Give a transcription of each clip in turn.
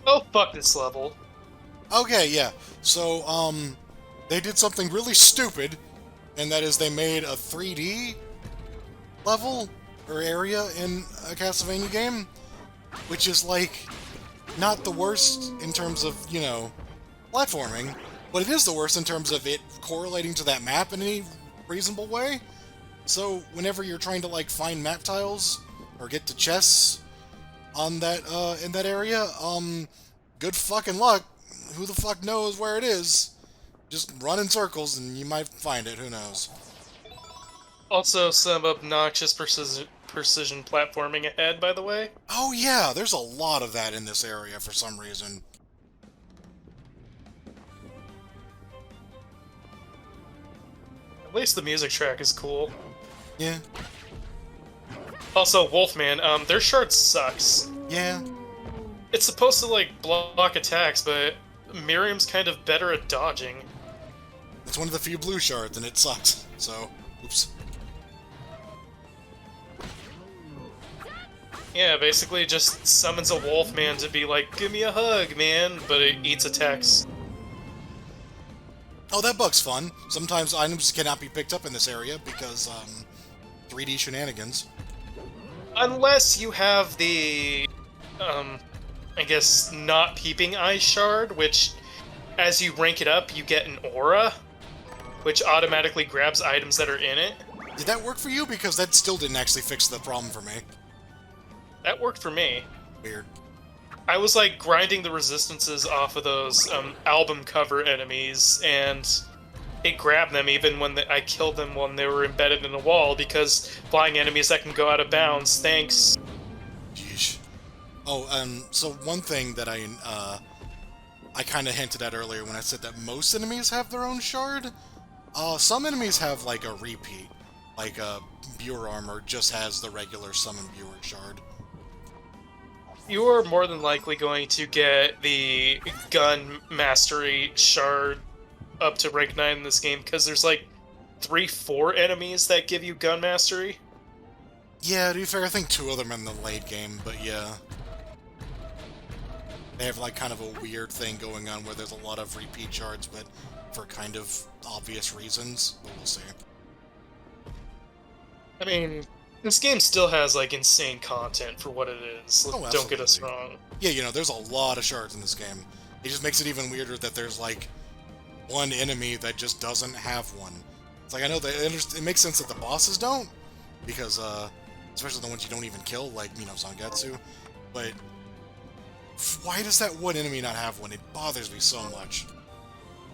Oh, fuck this level. Okay, yeah. So, they did something really stupid, and that is they made a 3D level or area in a Castlevania game, which is like not the worst in terms of, platforming, but it is the worst in terms of it correlating to that map in any reasonable way. So whenever you're trying to like find map tiles or get to chests on that in that area, good fucking luck. Who the fuck knows where it is? Just run in circles and you might find it, who knows. Also, some obnoxious precision platforming ahead, by the way. Oh yeah, there's a lot of that in this area for some reason. At least the music track is cool. Yeah, Also, Wolfman, their shard sucks. yeah. It's supposed to, like, block attacks, but Miriam's kind of better at dodging. It's one of the few blue shards and it sucks. So, oops. Yeah, basically just summons a Wolfman to be like, give me a hug, man, but it eats attacks. Oh, that bug's fun. Sometimes items cannot be picked up in this area because, 3D shenanigans. Unless you have the, I guess, not peeping eye shard, which, as you rank it up, you get an aura, which automatically grabs items that are in it. Did that work for you? Because that still didn't actually fix the problem for me. That worked for me. Weird. I was, like, grinding the resistances off of those, album cover enemies, and it grabbed them even when I killed them when they were embedded in a wall, because flying enemies that can go out of bounds, thanks. Yeesh. Oh, so one thing that I kind of hinted at earlier when I said that most enemies have their own shard. Some enemies have, like, a repeat. Like, Buer Armor just has the regular Summon Buer shard. You are more than likely going to get the gun mastery shard up to rank 9 in this game, because there's like 3-4 enemies that give you gun mastery. Yeah, to be fair, I think 2 of them in the late game, but yeah. They have, like, kind of a weird thing going on where there's a lot of repeat shards, but for kind of obvious reasons, but we'll see. I mean, this game still has like insane content for what it is. Oh, Don't get us absolutely. wrong. Yeah, there's a lot of shards in this game. It just makes it even weirder that there's, like, one enemy that just doesn't have one. It's like, I know that it makes sense that the bosses don't, because, especially the ones you don't even kill, like, Zangetsu, but why does that one enemy not have one? It bothers me so much.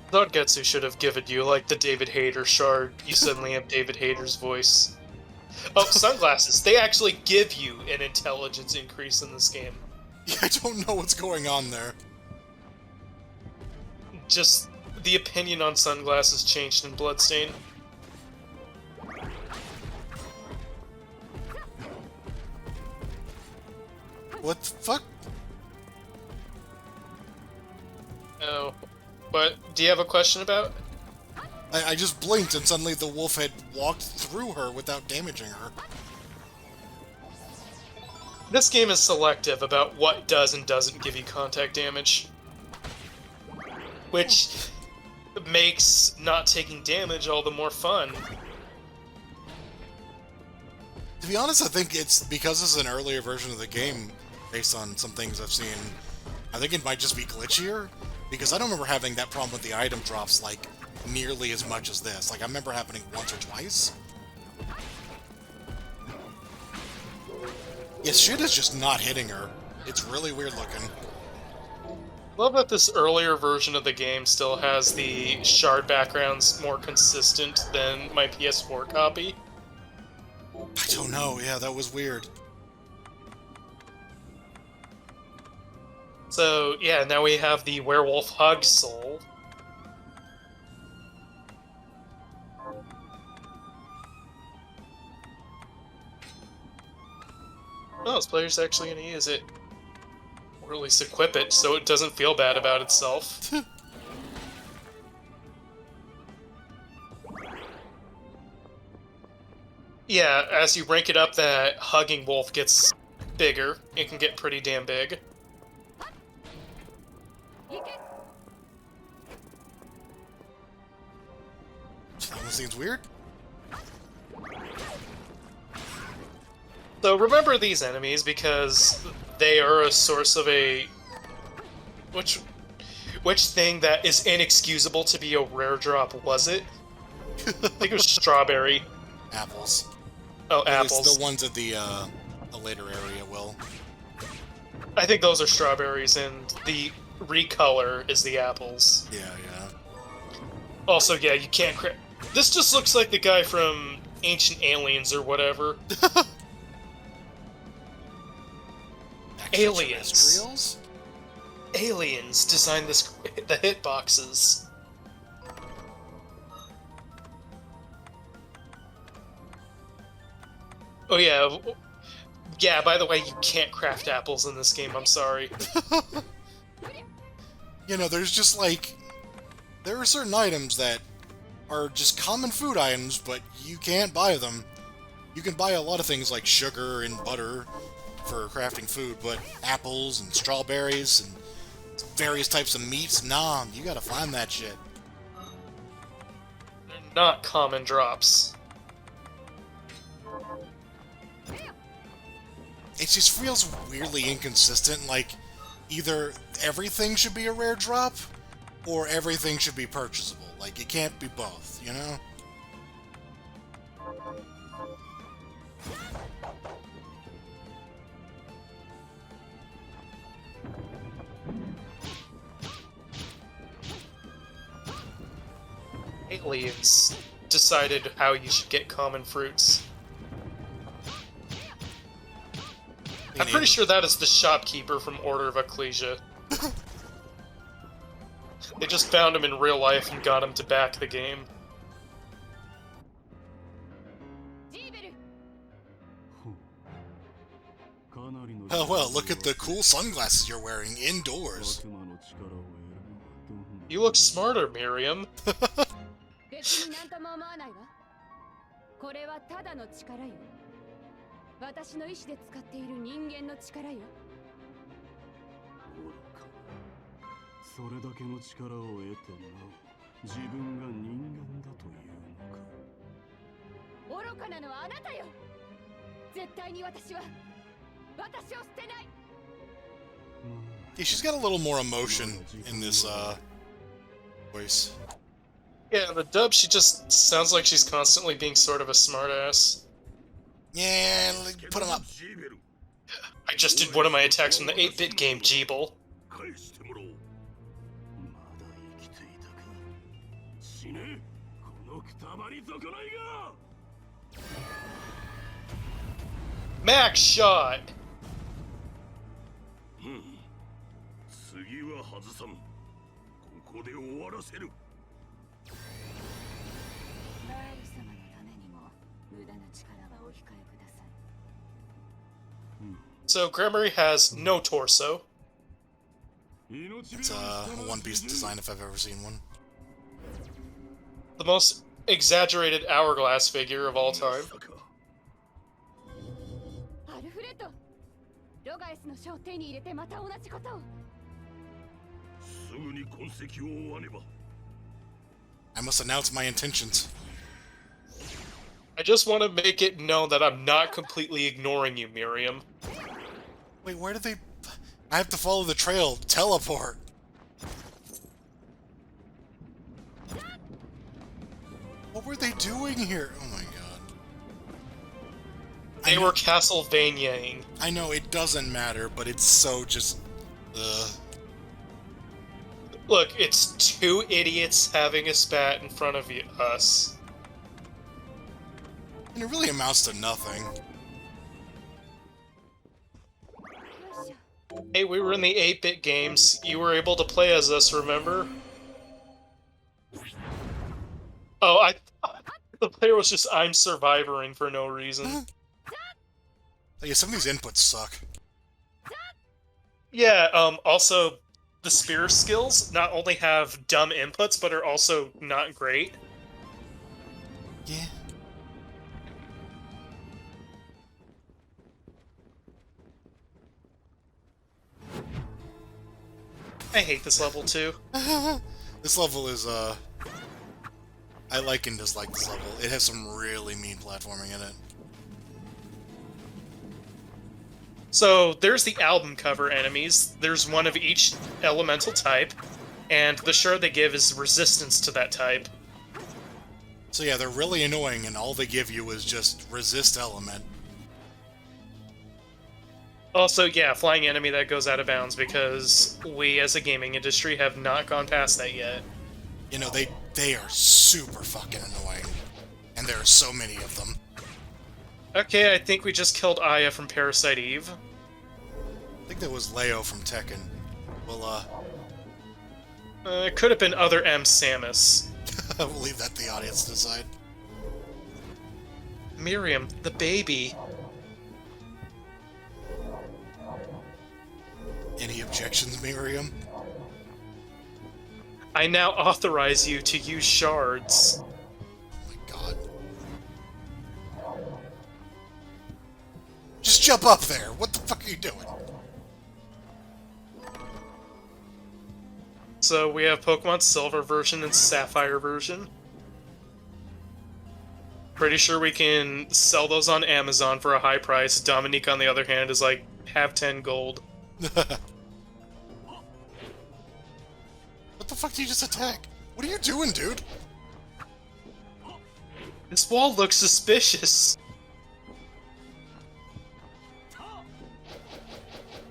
Thought Getsu should have given you like the David Hayter shard. You suddenly have David Hayter's voice. Oh, sunglasses. They actually give you an intelligence increase in this game. Yeah, I don't know what's going on there. Just the opinion on sunglasses changed in Bloodstained. What the fuck? Oh. But, do you have a question about? I just blinked and suddenly the wolf had walked through her without damaging her. This game is selective about what does and doesn't give you contact damage. Which makes not taking damage all the more fun. To be honest, I think it's because this is an earlier version of the game, based on some things I've seen. I think it might just be glitchier, because I don't remember having that problem with the item drops, like, nearly as much as this. Like, I remember happening once or twice. Yeah, shit is just not hitting her. It's really weird looking. Love that this earlier version of the game still has the shard backgrounds more consistent than my PS4 copy. I don't know, yeah, that was weird. So, yeah, now we have the Werewolf Hug Soul. Oh, this player's actually going to use it. Or at least equip it, so it doesn't feel bad about itself. Yeah, as you rank it up, that hugging wolf gets bigger. It can get pretty damn big. That one seems weird. So remember these enemies because they are a source of a which thing that is inexcusable to be a rare drop was it? I think it was strawberry. Apples. Oh, At least apples. the ones at the later area will. I think those are strawberries, and the recolor is the apples. Yeah, yeah. Also, yeah, you can't craft. This just looks like the guy from Ancient Aliens or whatever. Aliens. Extraterrestrials? Aliens designed the hitboxes. Oh yeah, yeah. By the way, you can't craft apples in this game. I'm sorry. You know, there's just like there are certain items that are just common food items, but you can't buy them. You can buy a lot of things like sugar and butter for crafting food, but apples and strawberries and various types of meats, nah, you gotta find that shit. They're not common drops. It just feels weirdly inconsistent, like either everything should be a rare drop, or everything should be purchasable. Like, it can't be both, you know? Aliens decided how you should get common fruits. I'm pretty sure that is the shopkeeper from Order of Ecclesia. They just found him in real life and got him to back the game. Oh well, look at the cool sunglasses you're wearing indoors. You look smarter, Miriam. Yeah, she's got a little more emotion in this voice. Yeah, the dub, she just sounds like she's constantly being sort of a smartass. Yeah, put him up. I just did one of my attacks from the 8-bit game, Jeeble. Max shot! So, Gremory has no torso. It's a One Piece design if I've ever seen one. The most exaggerated hourglass figure of all time. I must announce my intentions. I just want to make it known that I'm not completely ignoring you, Miriam. Wait, where did they... I have to follow the trail. Teleport. What were they doing here? Oh my god. They were Castlevania-ing. I know, it doesn't matter, but it's so just... Look, it's two idiots having a spat in front of us. And it really amounts to nothing. Hey, we were in the 8-bit games. You were able to play as us, remember? Oh, I thought the player was just I'm survivoring for no reason. Yeah, some of these inputs suck. Yeah, also, the spear skills not only have dumb inputs, but are also not great. Yeah. I hate this level too. This level is, I like and dislike this level. It has some really mean platforming in it. So there's the album cover enemies. There's one of each elemental type, and the shard they give is resistance to that type. So yeah, they're really annoying, and all they give you is just resist element. Also, yeah, flying enemy that goes out of bounds, because we as a gaming industry have not gone past that yet. You know, they are super fucking annoying. And there are so many of them. Okay, I think we just killed Aya from Parasite Eve. I think that was Leo from Tekken. Well, It could have been other M. Samus. we'll leave that to the audience to decide. Miriam, the baby. Any objections, Miriam? I now authorize you to use shards. Oh my god. Just jump up there! What the fuck are you doing? So we have Pokemon Silver version and Sapphire version. Pretty sure we can sell those on Amazon for a high price. Dominique, on the other hand, is like, have 10 gold. What the fuck did you just attack? What are you doing, dude? This wall looks suspicious.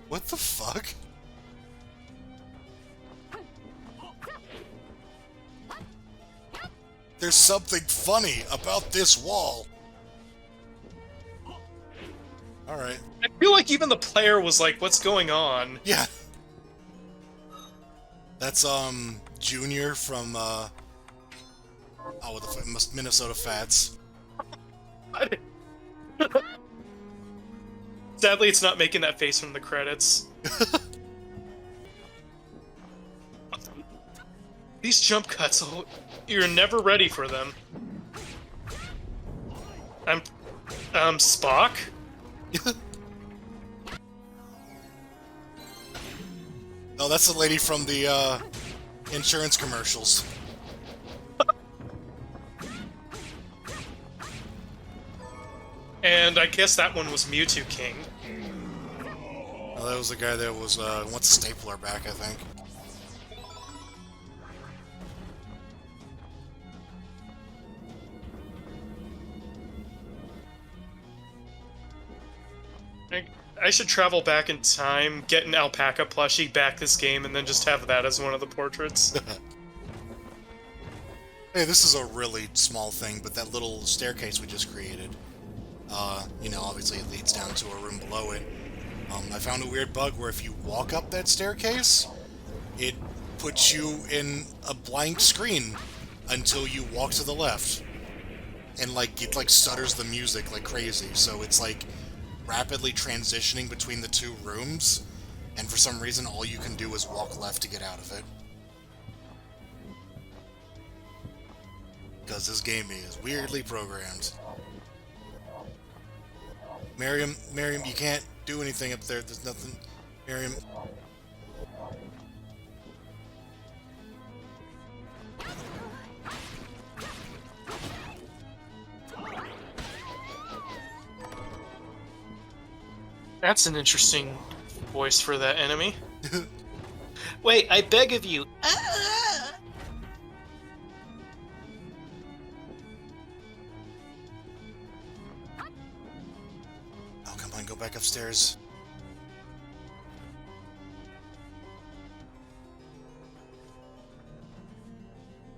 What the fuck? There's something funny about this wall. Alright. I feel like even the player was like, what's going on? Yeah. That's, Junior from, the Minnesota Fats. Sadly, it's not making that face from the credits. These jump cuts, you're never ready for them. Spock? Oh, that's the lady from the, insurance commercials. And I guess that one was Mewtwo King. Oh, that was the guy that was, wants a stapler back, I think. I should travel back in time, get an alpaca plushie, back this game, and then just have that as one of the portraits. Hey, this is a really small thing, but that little staircase we just created, you know, obviously it leads down to a room below it. I found a weird bug where if you walk up that staircase, it puts you in a blank screen until you walk to the left. And, like, it, like, stutters the music like crazy, so it's, like, rapidly transitioning between the two rooms, and for some reason all you can do is walk left to get out of it. Because this game is weirdly programmed. Miriam, you can't do anything up there. There's nothing. Miriam. That's an interesting voice for that enemy. Wait, I beg of you. Ah! Oh, come on, go back upstairs.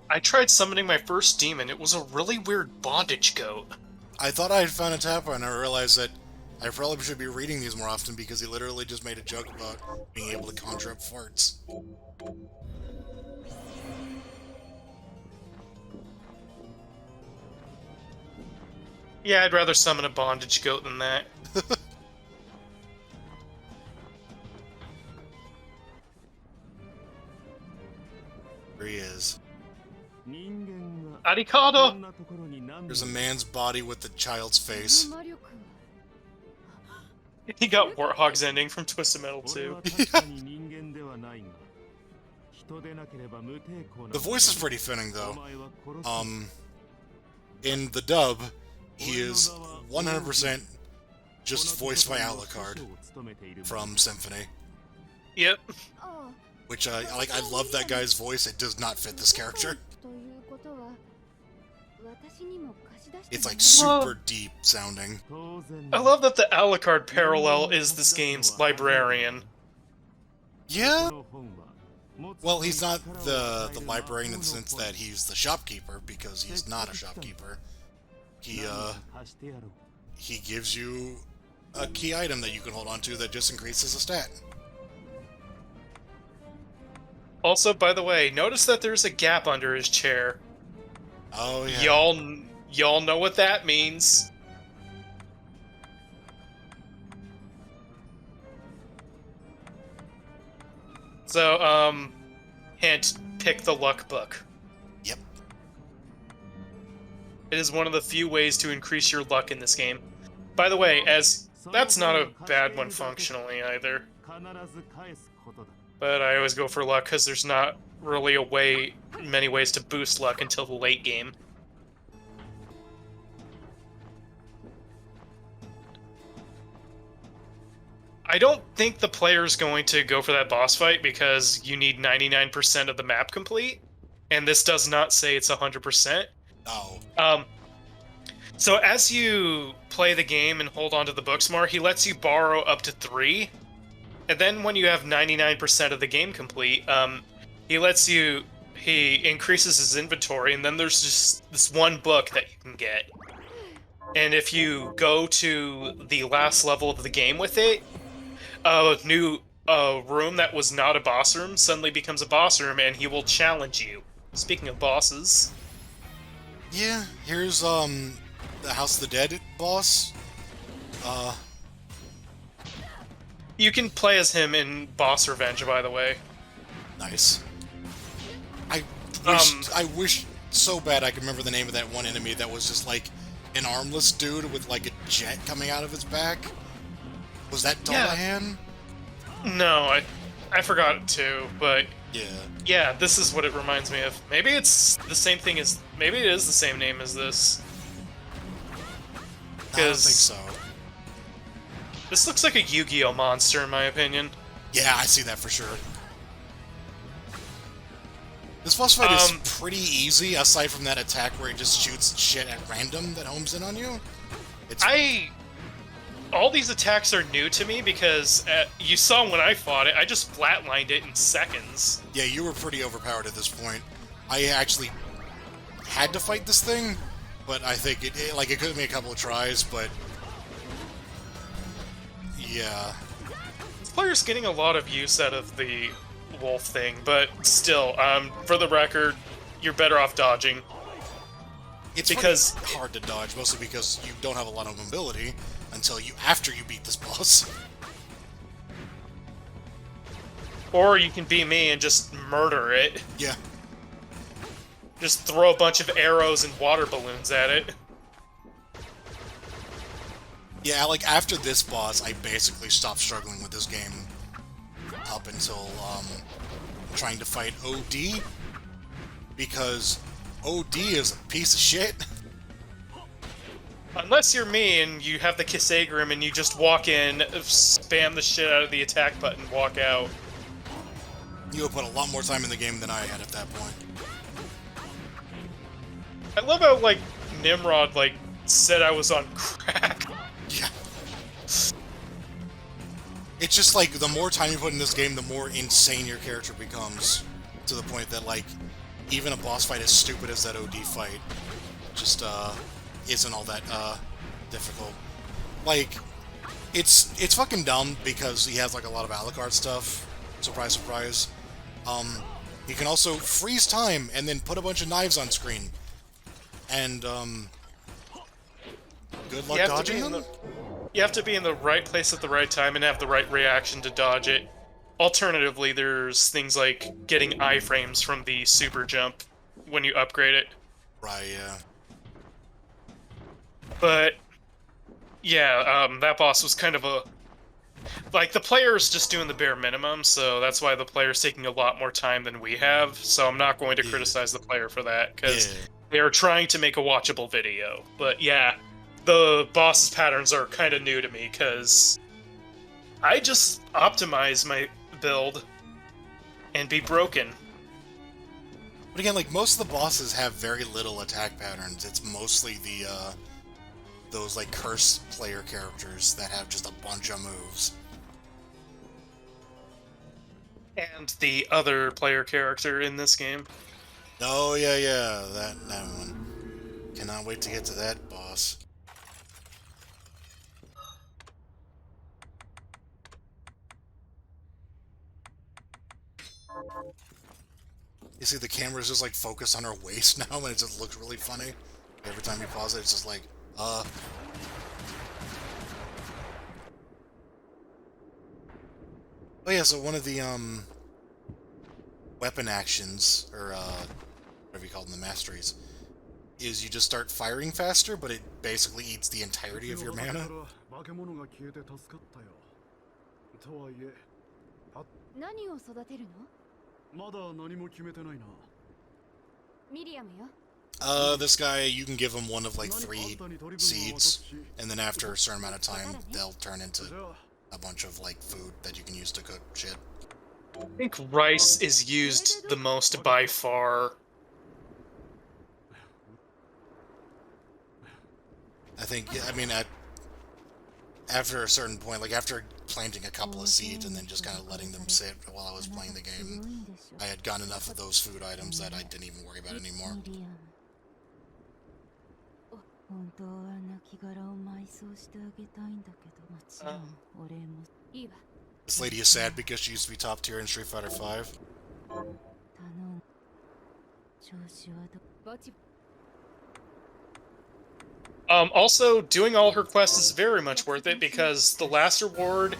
I tried summoning my first demon. It was a really weird bondage goat. I thought I had found a tapper, and I realized that I probably should be reading these more often because he literally just made a joke about being able to conjure up farts. Yeah, I'd rather summon a bondage goat than that. There he is. Arikado! There's a man's body with the child's face. He got Warthog's ending from Twisted Metal 2. The voice is pretty fitting, though. In the dub, he is 100% just voiced by Alucard from Symphony. Yep. Which, I love that guy's voice. It does not fit this character. It's, like, super deep sounding. I love that the Alucard parallel is this game's librarian. Yeah? Well, he's not the librarian in the sense that he's the shopkeeper, because he's not a shopkeeper. He gives you a key item that you can hold on to that just increases a stat. Also, by the way, notice that there's a gap under his chair. Oh, yeah. Y'all know what that means. So, hint, pick the luck book. Yep. It is one of the few ways to increase your luck in this game. By the way, that's not a bad one functionally either. But I always go for luck because there's not really many ways to boost luck until the late game. I don't think the player's going to go for that boss fight because you need 99% of the map complete, and this does not say it's 100%. Oh. So as you play the game and hold on to the books more, he lets you borrow up to 3, and then when you have 99% of the game complete, he increases his inventory, and then there's just this one book that you can get. And if you go to the last level of the game with it, a new room that was not a boss room suddenly becomes a boss room, and he will challenge you. Speaking of bosses... Yeah, here's, the House of the Dead boss. You can play as him in Boss Revenge, by the way. Nice. I wish so bad I could remember the name of that one enemy that was just, like, an armless dude with, like, a jet coming out of his back. Was that Dalahan? Yeah. No, I forgot it too, but... Yeah, this is what it reminds me of. Maybe it's the same thing as... Maybe it is the same name as this. I don't think so. This looks like a Yu-Gi-Oh! Monster, in my opinion. Yeah, I see that for sure. This boss fight is pretty easy, aside from that attack where it just shoots shit at random that homes in on you. All these attacks are new to me because you saw when I fought it, I just flatlined it in seconds. Yeah, you were pretty overpowered at this point. I actually had to fight this thing, but I think it took me a couple of tries, but yeah. This player's getting a lot of use out of the wolf thing, but still, for the record, you're better off dodging. It's hard to dodge, mostly because you don't have a lot of mobility until after you beat this boss. Or you can be me and just murder it. Yeah. Just throw a bunch of arrows and water balloons at it. Yeah, like, after this boss, I basically stopped struggling with this game up until, trying to fight OD, because OD is a piece of shit. Unless you're me and you have the Kisagrim and you just walk in, spam the shit out of the attack button, walk out. You have put a lot more time in the game than I had at that point. I love how, like, Nimrod, like, said I was on crack. Yeah. It's just, like, the more time you put in this game, the more insane your character becomes. To the point that, like, even a boss fight as stupid as that OD fight just, isn't all that, difficult. Like, it's fucking dumb because he has, like, a lot of Alucard stuff. Surprise, surprise. He can also freeze time and then put a bunch of knives on screen. And, good luck dodging them? You have to be in the right place at the right time and have the right reaction to dodge it. Alternatively, there's things like getting iframes from the super jump when you upgrade it. Right, yeah. But, yeah, that boss was kind of a like the player's just doing the bare minimum, so that's why the player's taking a lot more time than we have. So I'm not going to Yeah. criticize the player for that because Yeah. they are trying to make a watchable video. But yeah, the boss's patterns are kind of new to me because I just optimize my build and be broken. But again, like, most of the bosses have very little attack patterns. It's mostly the, those, like, curse player characters that have just a bunch of moves. And the other player character in this game. Oh, yeah, that one. Cannot wait to get to that boss. You see the camera's just, like, focused on her waist now, and it just looks really funny. Every time you pause it, it's just like, Oh yeah, so one of the, weapon actions, or, whatever you call them, the masteries, is you just start firing faster, but it basically eats the entirety of your mana. 何を育てるの？まだ何も決めてないな。ミリアムよ。This guy, you can give him one of like 3 seeds, and then after a certain amount of time, they'll turn into a bunch of like food that you can use to cook shit. I think rice is used the most by far. I think, yeah, I mean, after a certain point, like after planting a couple of seeds and then just kind of letting them sit while I was playing the game, I had gotten enough of those food items that I didn't even worry about it anymore. This lady is sad because she used to be top tier in Street Fighter V. Also, doing all her quests is very much worth it because the last reward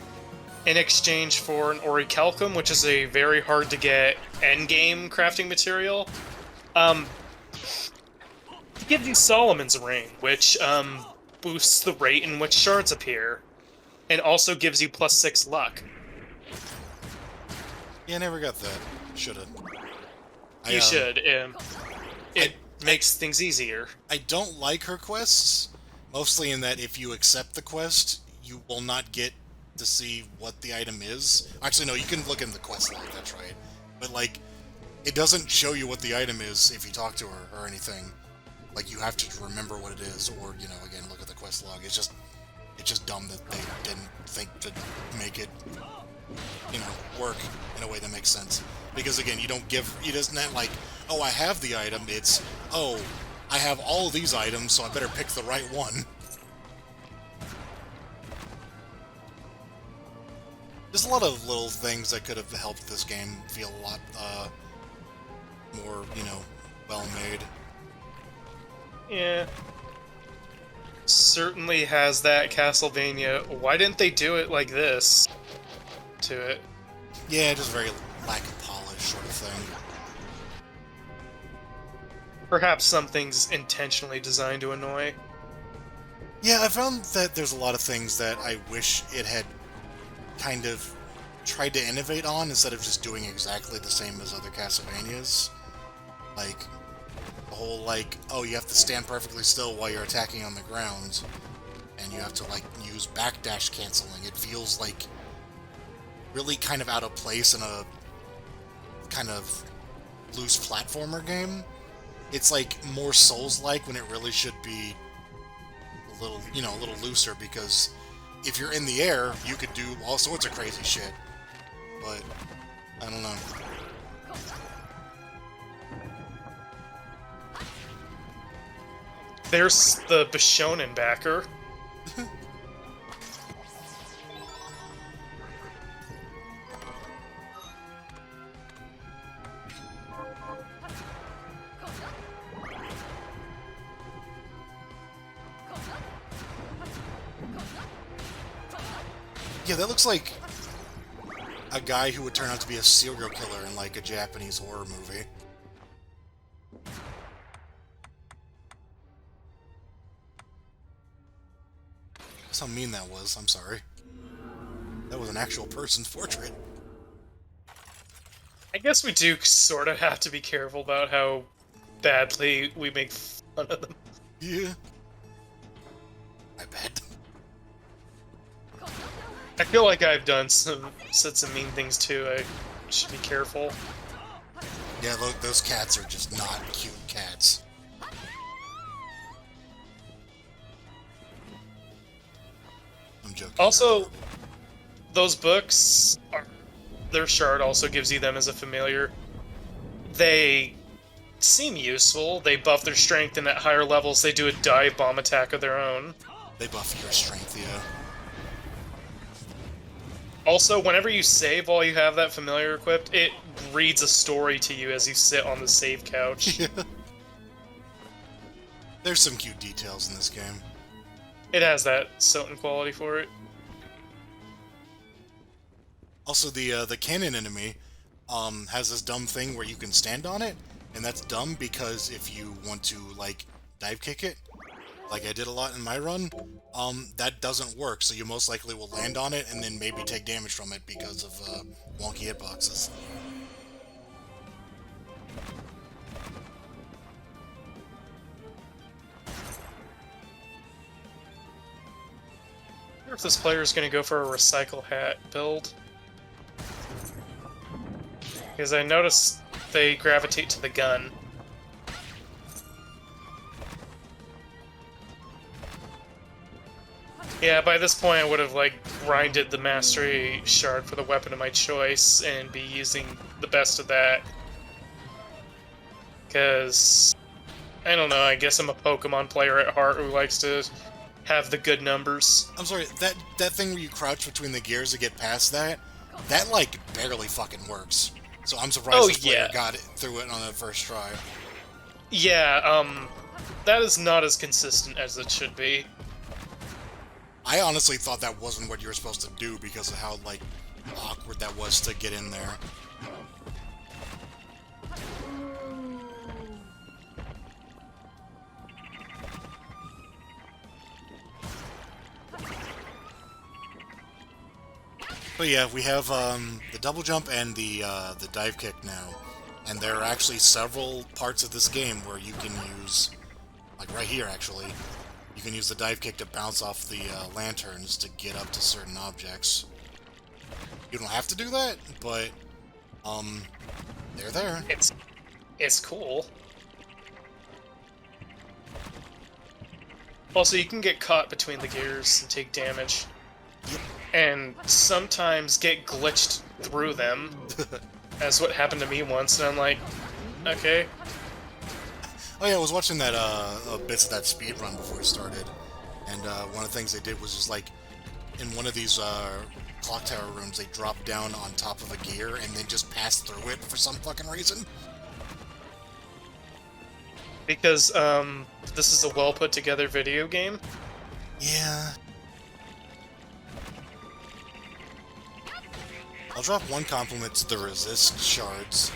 in exchange for an orichalcum, which is a very hard to get endgame crafting material, it gives you Solomon's Ring, which boosts the rate in which shards appear, and also gives you +6 luck. Yeah, I never got that. Should've. You should. It makes things easier. I don't like her quests, mostly in that if you accept the quest, you will not get to see what the item is. Actually, no, you can look in the quest log, that's right. But, like, it doesn't show you what the item is if you talk to her or anything. Like, you have to remember what it is, or, you know, again, look at the quest log. It's just dumb that they didn't think to make it, you know, work in a way that makes sense. Because, again, it isn't like, oh, I have the item, it's, oh, I have all these items, so I better pick the right one. There's a lot of little things that could have helped this game feel a lot, more, you know, well-made. Yeah. Certainly has that Castlevania. Why didn't they do it like this to it? Yeah, just very lack of polish sort of thing. Perhaps something's intentionally designed to annoy. Yeah, I found that there's a lot of things that I wish it had kind of tried to innovate on instead of just doing exactly the same as other Castlevanias. Like, the whole, like, oh, you have to stand perfectly still while you're attacking on the ground, and you have to, like, use backdash canceling. It feels like really kind of out of place in a kind of loose platformer game. It's like more Souls-like when it really should be a little, you know, a little looser, because if you're in the air, you could do all sorts of crazy shit. But I don't know. There's the Bishonen backer. Yeah, that looks like a guy who would turn out to be a serial killer in, like, a Japanese horror movie. That's how mean that was, I'm sorry. That was an actual person's portrait. I guess we do sort of have to be careful about how badly we make fun of them. Yeah. I bet. I feel like I've said some mean things too. I should be careful. Yeah, look, those cats are just not cute cats. I'm joking. Also, those books, their shard also gives you them as a familiar. They seem useful. They buff their strength, and at higher levels they do a dive bomb attack of their own. They buff your strength, yeah. Also, whenever you save while you have that familiar equipped, it reads a story to you as you sit on the save couch. Yeah. There's some cute details in this game. It has that Soten quality for it. Also, the cannon enemy has this dumb thing where you can stand on it, and that's dumb because if you want to, like, dive kick it, like I did a lot in my run, that doesn't work, so you most likely will land on it and then maybe take damage from it because of wonky hitboxes. I wonder if this player is going to go for a recycle hat build. Because I noticed they gravitate to the gun. Yeah, by this point I would have, like, grinded the mastery shard for the weapon of my choice and be using the best of that. Because, I don't know, I guess I'm a Pokemon player at heart who likes to have the good numbers. I'm sorry, that thing where you crouch between the gears to get past that, like, barely fucking works. So I'm surprised this player got it through it on the first try. Yeah, that is not as consistent as it should be. I honestly thought that wasn't what you were supposed to do because of how, like, awkward that was to get in there. But yeah, we have the double jump and the dive kick now, and there are actually several parts of this game where you can use, like right here actually, you can use the dive kick to bounce off the lanterns to get up to certain objects. You don't have to do that, but they're there. It's cool. Also, you can get caught between the gears and take damage. Yep. And sometimes get glitched through them, as what happened to me once, and I'm like, okay. Oh yeah, I was watching that bits of that speed run before it started, and one of the things they did was just like, in one of these clock tower rooms, they dropped down on top of a gear and then just passed through it for some fucking reason. Because this is a well put together video game. Yeah. I'll drop one compliment to the resist shards,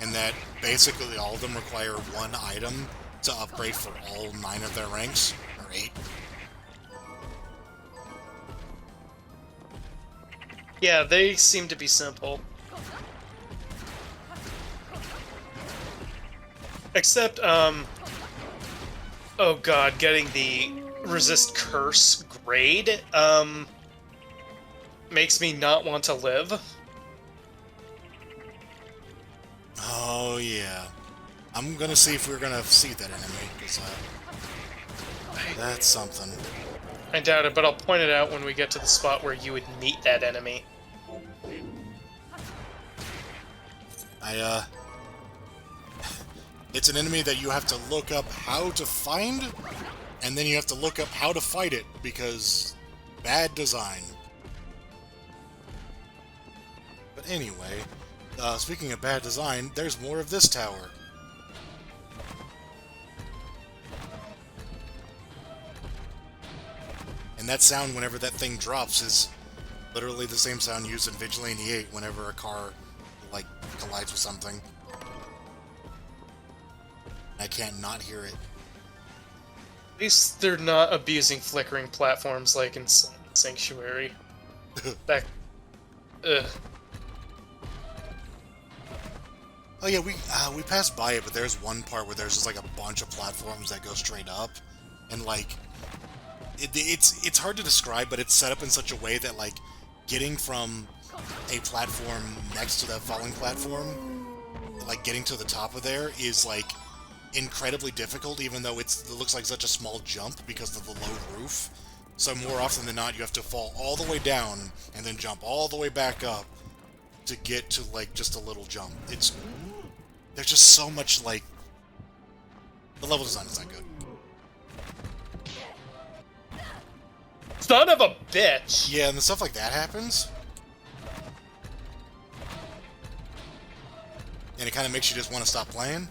and that basically all of them require one item to upgrade for all 9 of their ranks, or 8. Yeah, they seem to be simple. Except, oh god, getting the resist curse grade, makes me not want to live. Oh yeah. I'm gonna see if we're gonna see that enemy, because that's something. I doubt it, but I'll point it out when we get to the spot where you would meet that enemy. It's an enemy that you have to look up how to find, and then you have to look up how to fight it, because bad design. But anyway, speaking of bad design, there's more of this tower. And that sound whenever that thing drops is literally the same sound used in Vigilante 8 whenever a car, like, collides with something. I can't not hear it. At least they're not abusing flickering platforms like in Sanctuary. Ugh. Oh yeah, we passed by it, but there's one part where there's just like a bunch of platforms that go straight up, and like it's hard to describe, but it's set up in such a way that like getting from a platform next to that falling platform, like getting to the top of there is like incredibly difficult, even though it looks like such a small jump because of the low roof. So more often than not, you have to fall all the way down and then jump all the way back up to get to like just a little jump. There's just so much like the level design is not good. Son of a bitch! Yeah, and the stuff like that happens. And it kind of makes you just want to stop playing.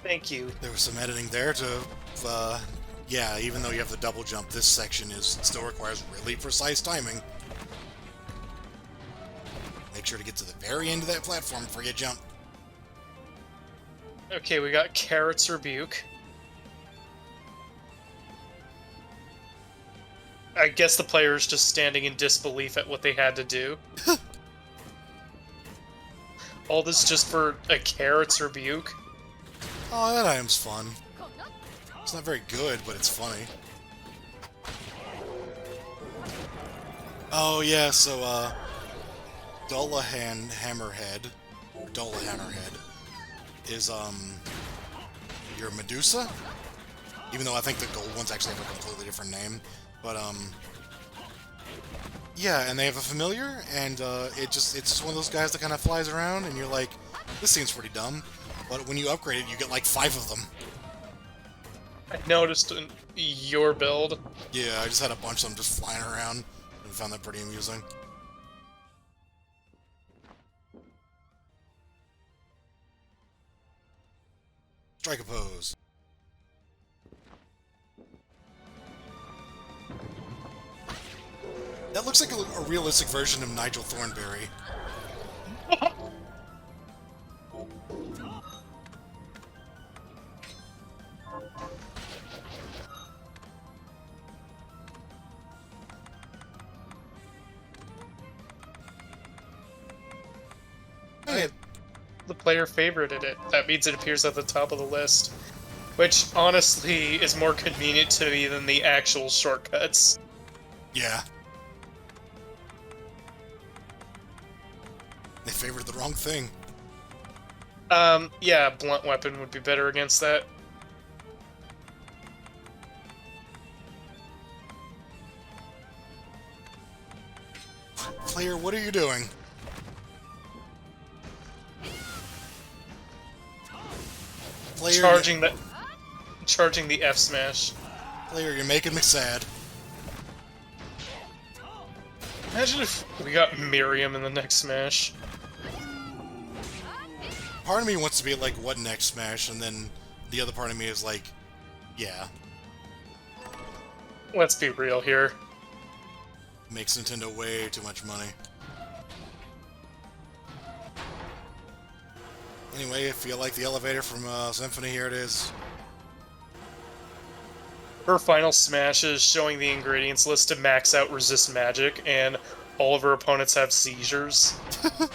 Thank you. There was some editing there to, yeah, even though you have the double jump, this section still requires really precise timing. Make sure to get to the very end of that platform before you jump. Okay, we got Carrot's Rebuke. I guess the player's just standing in disbelief at what they had to do. All this just for a Carrot's Rebuke? Oh, that item's fun. It's not very good, but it's funny. Oh yeah, so Dullahan Hammerhead is your Medusa? Even though I think the gold ones actually have a completely different name. But yeah, and they have a familiar, and it's just one of those guys that kind of flies around, and you're like, this seems pretty dumb. But when you upgrade it, you get like 5 of them. I noticed in your build. Yeah, I just had a bunch of them just flying around, and found that pretty amusing. Strike a pose. That looks like a realistic version of Nigel Thornberry. The player favorited it. That means it appears at the top of the list. Which, honestly, is more convenient to me than the actual shortcuts. Yeah. They favored the wrong thing. Yeah, blunt weapon would be better against that. Player, what are you doing? Player, Charging the F smash. Player, you're making me sad. Imagine if we got Miriam in the next Smash. Part of me wants to be like, what next Smash? And then the other part of me is like, yeah. Let's be real here. Makes Nintendo way too much money. Anyway, if you like the elevator from Symphony, here it is. Her final smash is showing the ingredients list to max out resist magic, and all of her opponents have seizures. Didn't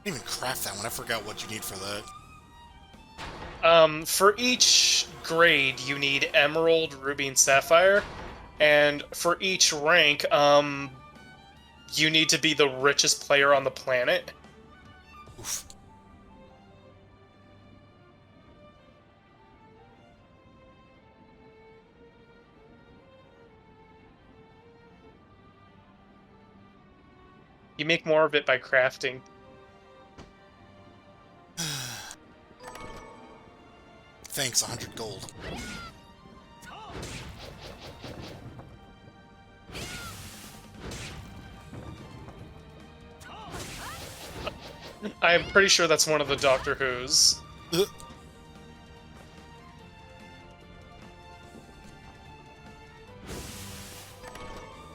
even craft that one. I forgot what you need for that. For each grade, you need Emerald, Ruby, and Sapphire, and for each rank, you need to be the richest player on the planet. Oof. You make more of it by crafting. Thanks, 100 gold. I'm pretty sure that's one of the Doctor Who's.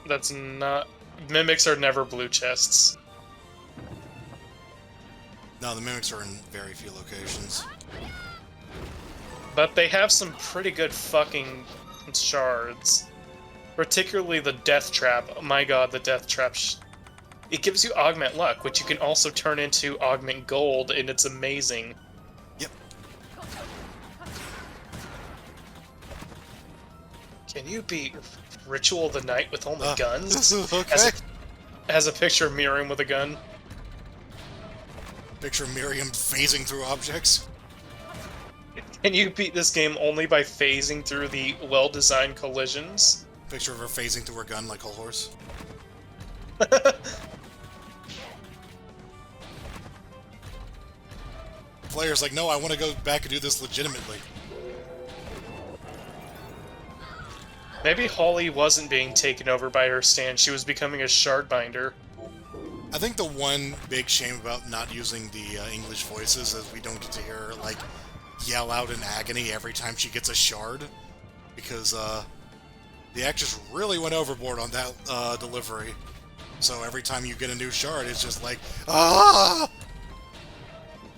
That's not... Mimics are never blue chests. No, the mimics are in very few locations. But they have some pretty good fucking shards. Particularly the Death Trap. Oh my god, the Death Trap. It gives you Augment Luck, which you can also turn into Augment Gold, and it's amazing. Yep. Can you beat Ritual of the Night with only guns? Okay. Has a picture of Miriam with a gun. Picture Miriam phasing through objects. Can you beat this game only by phasing through the well-designed collisions? Picture of her phasing through her gun like Whole Horse. Player's like, no, I want to go back and do this legitimately. Maybe Holly wasn't being taken over by her stand, she was becoming a shardbinder. I think the one big shame about not using the English voices is we don't get to hear her, like, yell out in agony every time she gets a shard. Because, the actress really went overboard on that, delivery. So every time you get a new shard, it's just like, ah!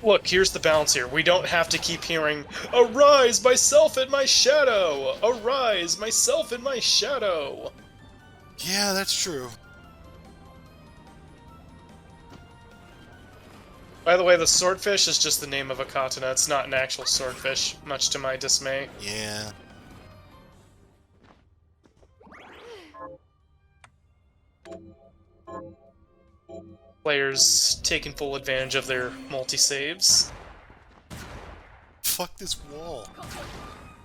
Look, here's the balance here. We don't have to keep hearing, "Arise, myself in my shadow! Arise, myself in my shadow!" Yeah, that's true. By the way, the swordfish is just the name of a katana. It's not an actual swordfish, much to my dismay. Yeah. Players taking full advantage of their multi-saves. Fuck this wall.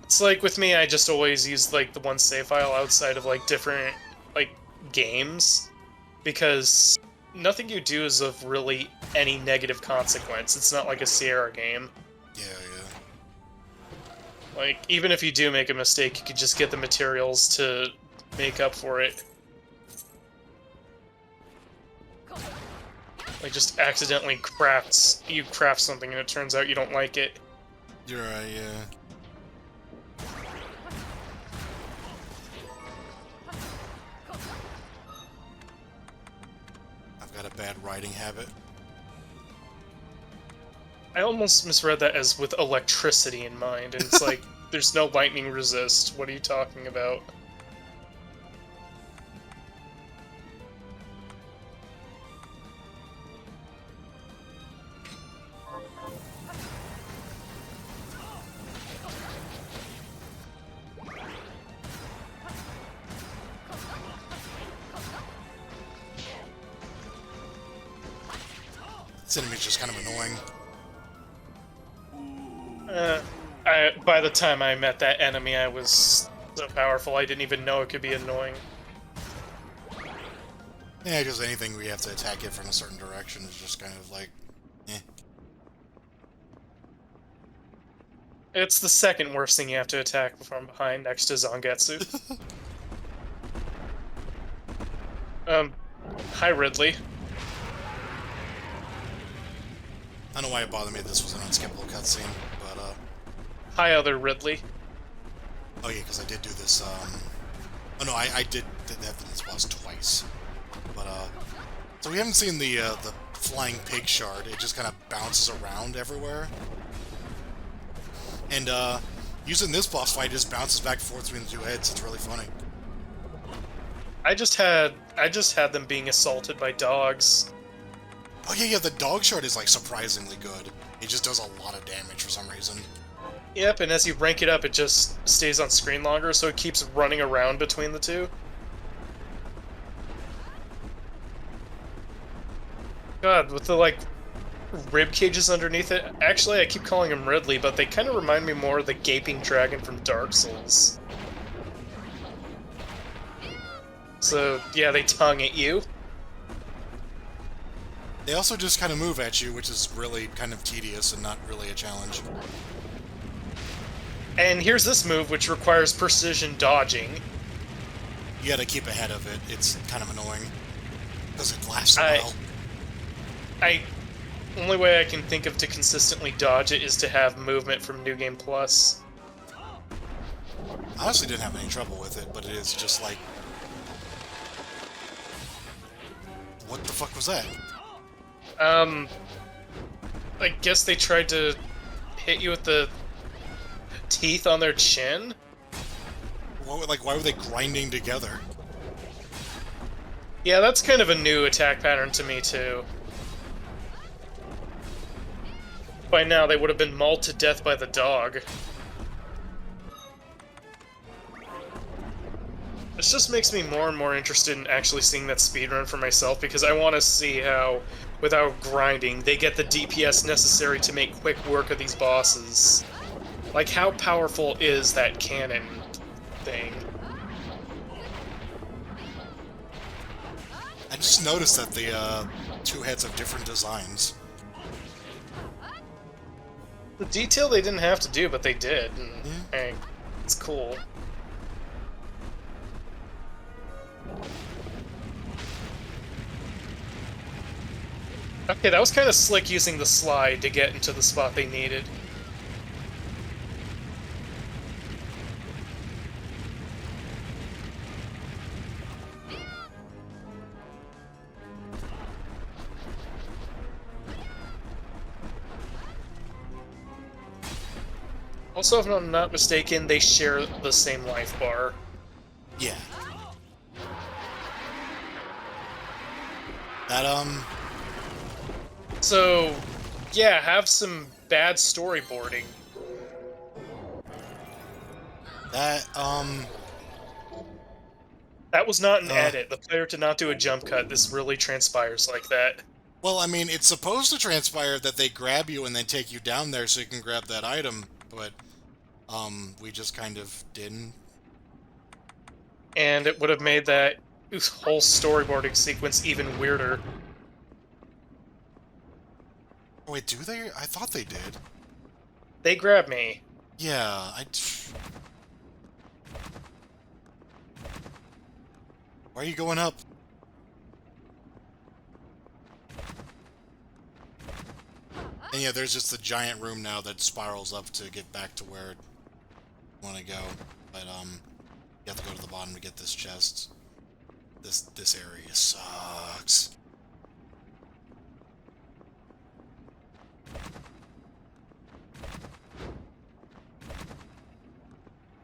It's like, with me, I just always use, like, the one save file outside of, like, different, like, games. Because nothing you do is of really any negative consequence. It's not like a Sierra game. Yeah. Like, even if you do make a mistake, you could just get the materials to make up for it. Like, just accidentally craft something and it turns out you don't like it. You're right, yeah. I've got a bad writing habit. I almost misread that as with electricity in mind, and it's like, there's no lightning resist. What are you talking about? This enemy's just kind of annoying. By the time I met that enemy, I was so powerful I didn't even know it could be annoying. Yeah, just anything where you have to attack it from a certain direction is just kind of like, eh. It's the second worst thing you have to attack from behind, next to Zangetsu. Hi Ridley. I don't know why it bothered me that this was an unskippable cutscene, but, Hi other Ridley. oh yeah, because I did do this, oh no, I did have this boss twice. But, so we haven't seen the flying pig shard. It just kind of bounces around everywhere. And, using this boss fight, it just bounces back and forth between the two heads. It's really funny. I just had them being assaulted by dogs. Oh yeah, the dog shard is, like, surprisingly good. It just does a lot of damage for some reason. Yep, and as you rank it up, it just stays on screen longer, so it keeps running around between the two. God, with the, like, rib cages underneath it. Actually, I keep calling him Ridley, but they kind of remind me more of the Gaping Dragon from Dark Souls. So, yeah, they tongue at you. They also just kind of move at you, which is really kind of tedious and not really a challenge. And here's this move, which requires precision dodging. You gotta keep ahead of it. It's kind of annoying. Because it lasts a while. Only way I can think of to consistently dodge it is to have movement from New Game Plus. I honestly didn't have any trouble with it, but it is just like... What the fuck was that? I guess they tried to hit you with the teeth on their chin? Like, why were they grinding together? Yeah, that's kind of a new attack pattern to me, too. By now, they would have been mauled to death by the dog. This just makes me more and more interested in actually seeing that speedrun for myself, because I want to see how, without grinding, they get the DPS necessary to make quick work of these bosses. Like, how powerful is that cannon thing? I just noticed that the two heads have different designs. The detail they didn't have to do, but they did, and hey, it's cool. Okay, that was kind of slick using the slide to get into the spot they needed. Also, if I'm not mistaken, they share the same life bar. Yeah. That, So, yeah, have some bad storyboarding. That, That was not an edit. The player did not do a jump cut. This really transpires like that. Well, I mean, it's supposed to transpire that they grab you and then take you down there so you can grab that item, but, we just kind of didn't. And it would have made that whole storyboarding sequence even weirder. Wait, do they? I thought they did. They grabbed me. Yeah, Why are you going up? And yeah, there's just a giant room now that spirals up to get back to where you want to go. But, you have to go to the bottom to get this chest. This area sucks.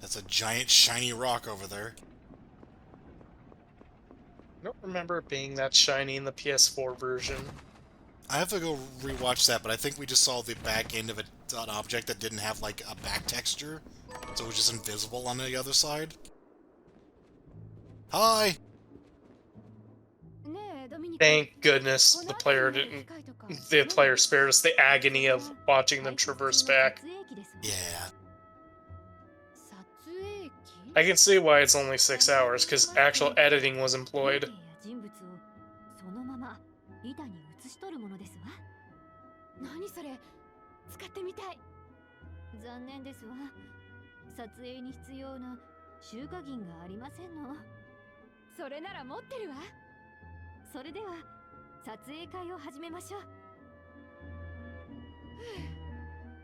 That's a giant shiny rock over there. I don't remember it being that shiny in the PS4 version. I have to go rewatch that, but I think we just saw the back end of an object that didn't have, like, a back texture. So it was just invisible on the other side. Hi! Thank goodness the player spared us the agony of watching them traverse back. Yeah. I can see why it's only 6 hours, because actual editing was employed.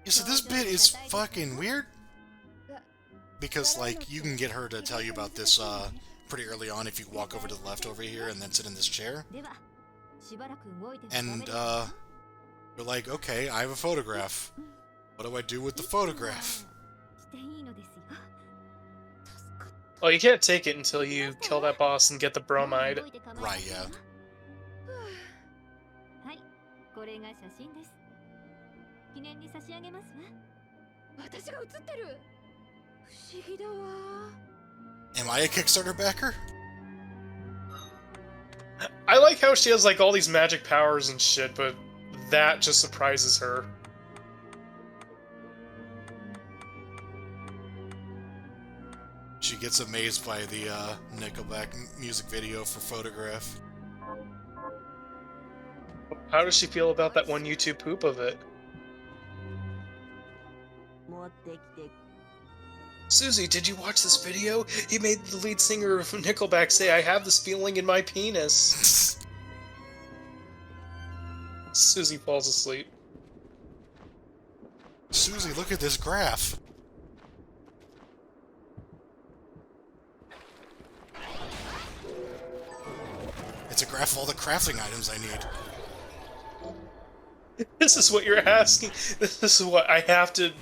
Yeah, so this bit is fucking weird. Because, like, you can get her to tell you about this, pretty early on if you walk over to the left over here and then sit in this chair. And, you're like, okay, I have a photograph. What do I do with the photograph? Well, you can't take it until you kill that boss and get the bromide. Right, yeah. Am I a Kickstarter backer? I like how she has, like, all these magic powers and shit, but that just surprises her. She gets amazed by the, Nickelback music video for Photograph. How does she feel about that one YouTube poop of it? Susie, did you watch this video? He made the lead singer of Nickelback say, "I have this feeling in my penis." Susie falls asleep. Susie, look at this graph. It's a graph of all the crafting items I need. This is what you're asking. This is what I have to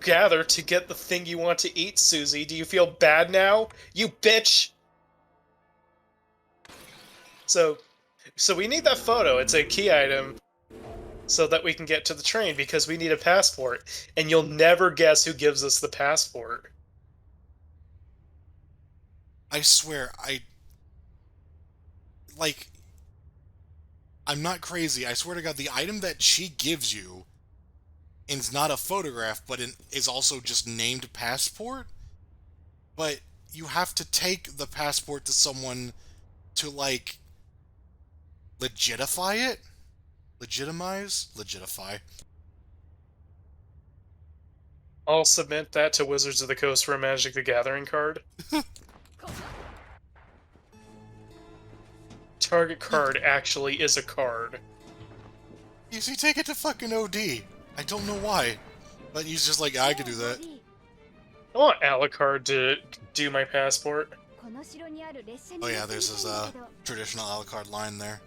gather to get the thing you want to eat, Susie. Do you feel bad now? You bitch! So we need that photo. It's a key item so that we can get to the train because we need a passport. And you'll never guess who gives us the passport. I swear, I'm not crazy. I swear to God, the item that she gives you is not a photograph, but is also just named passport. But you have to take the passport to someone to, like, legitify it? Legitify. I'll submit that to Wizards of the Coast for a Magic the Gathering card. Target card actually is a card. You see, take it to fucking OD. I don't know why. But he's just like, I could do that. I want Alucard to do my passport. Oh yeah, there's his traditional Alucard line there.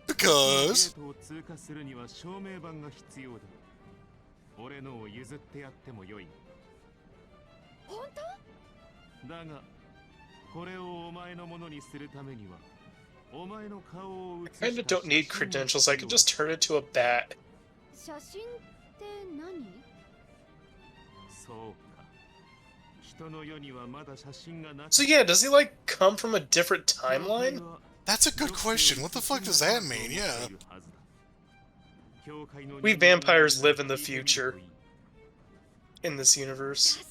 Because... I kinda don't need credentials, I could just turn it to a bat. So yeah, does he like come from a different timeline? That's a good question. What the fuck does that mean? Yeah. We vampires live in the future. In this universe.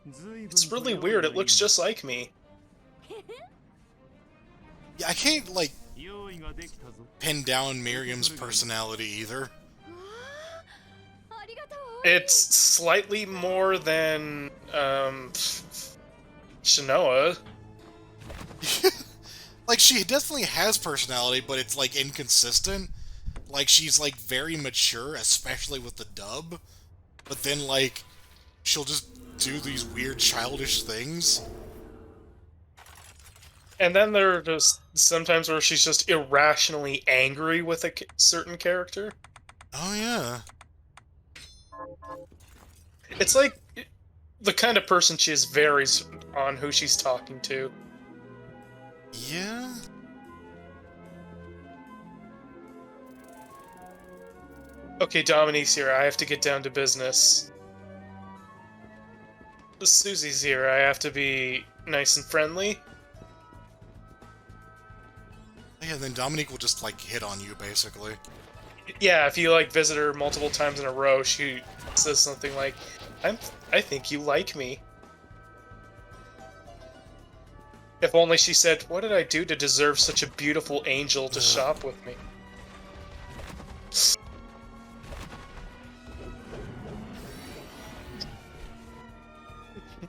It's really weird, it looks just like me. Yeah, I can't, like, pin down Miriam's personality either. It's slightly more than, Shinoa. Like, she definitely has personality, but it's, like, inconsistent. Like, she's, like, very mature, especially with the dub. But then, like, she'll just do these weird childish things. And then there are just sometimes where she's just irrationally angry with a certain character. Oh, yeah. It's like, the kind of person she is varies on who she's talking to. Yeah? Okay, Dominique's here, I have to get down to business. Susie's here, I have to be nice and friendly. Yeah, then Dominique will just, like, hit on you, basically. Yeah, if you, like, visit her multiple times in a row, she says something like, I think you like me. If only she said, what did I do to deserve such a beautiful angel to shop with me?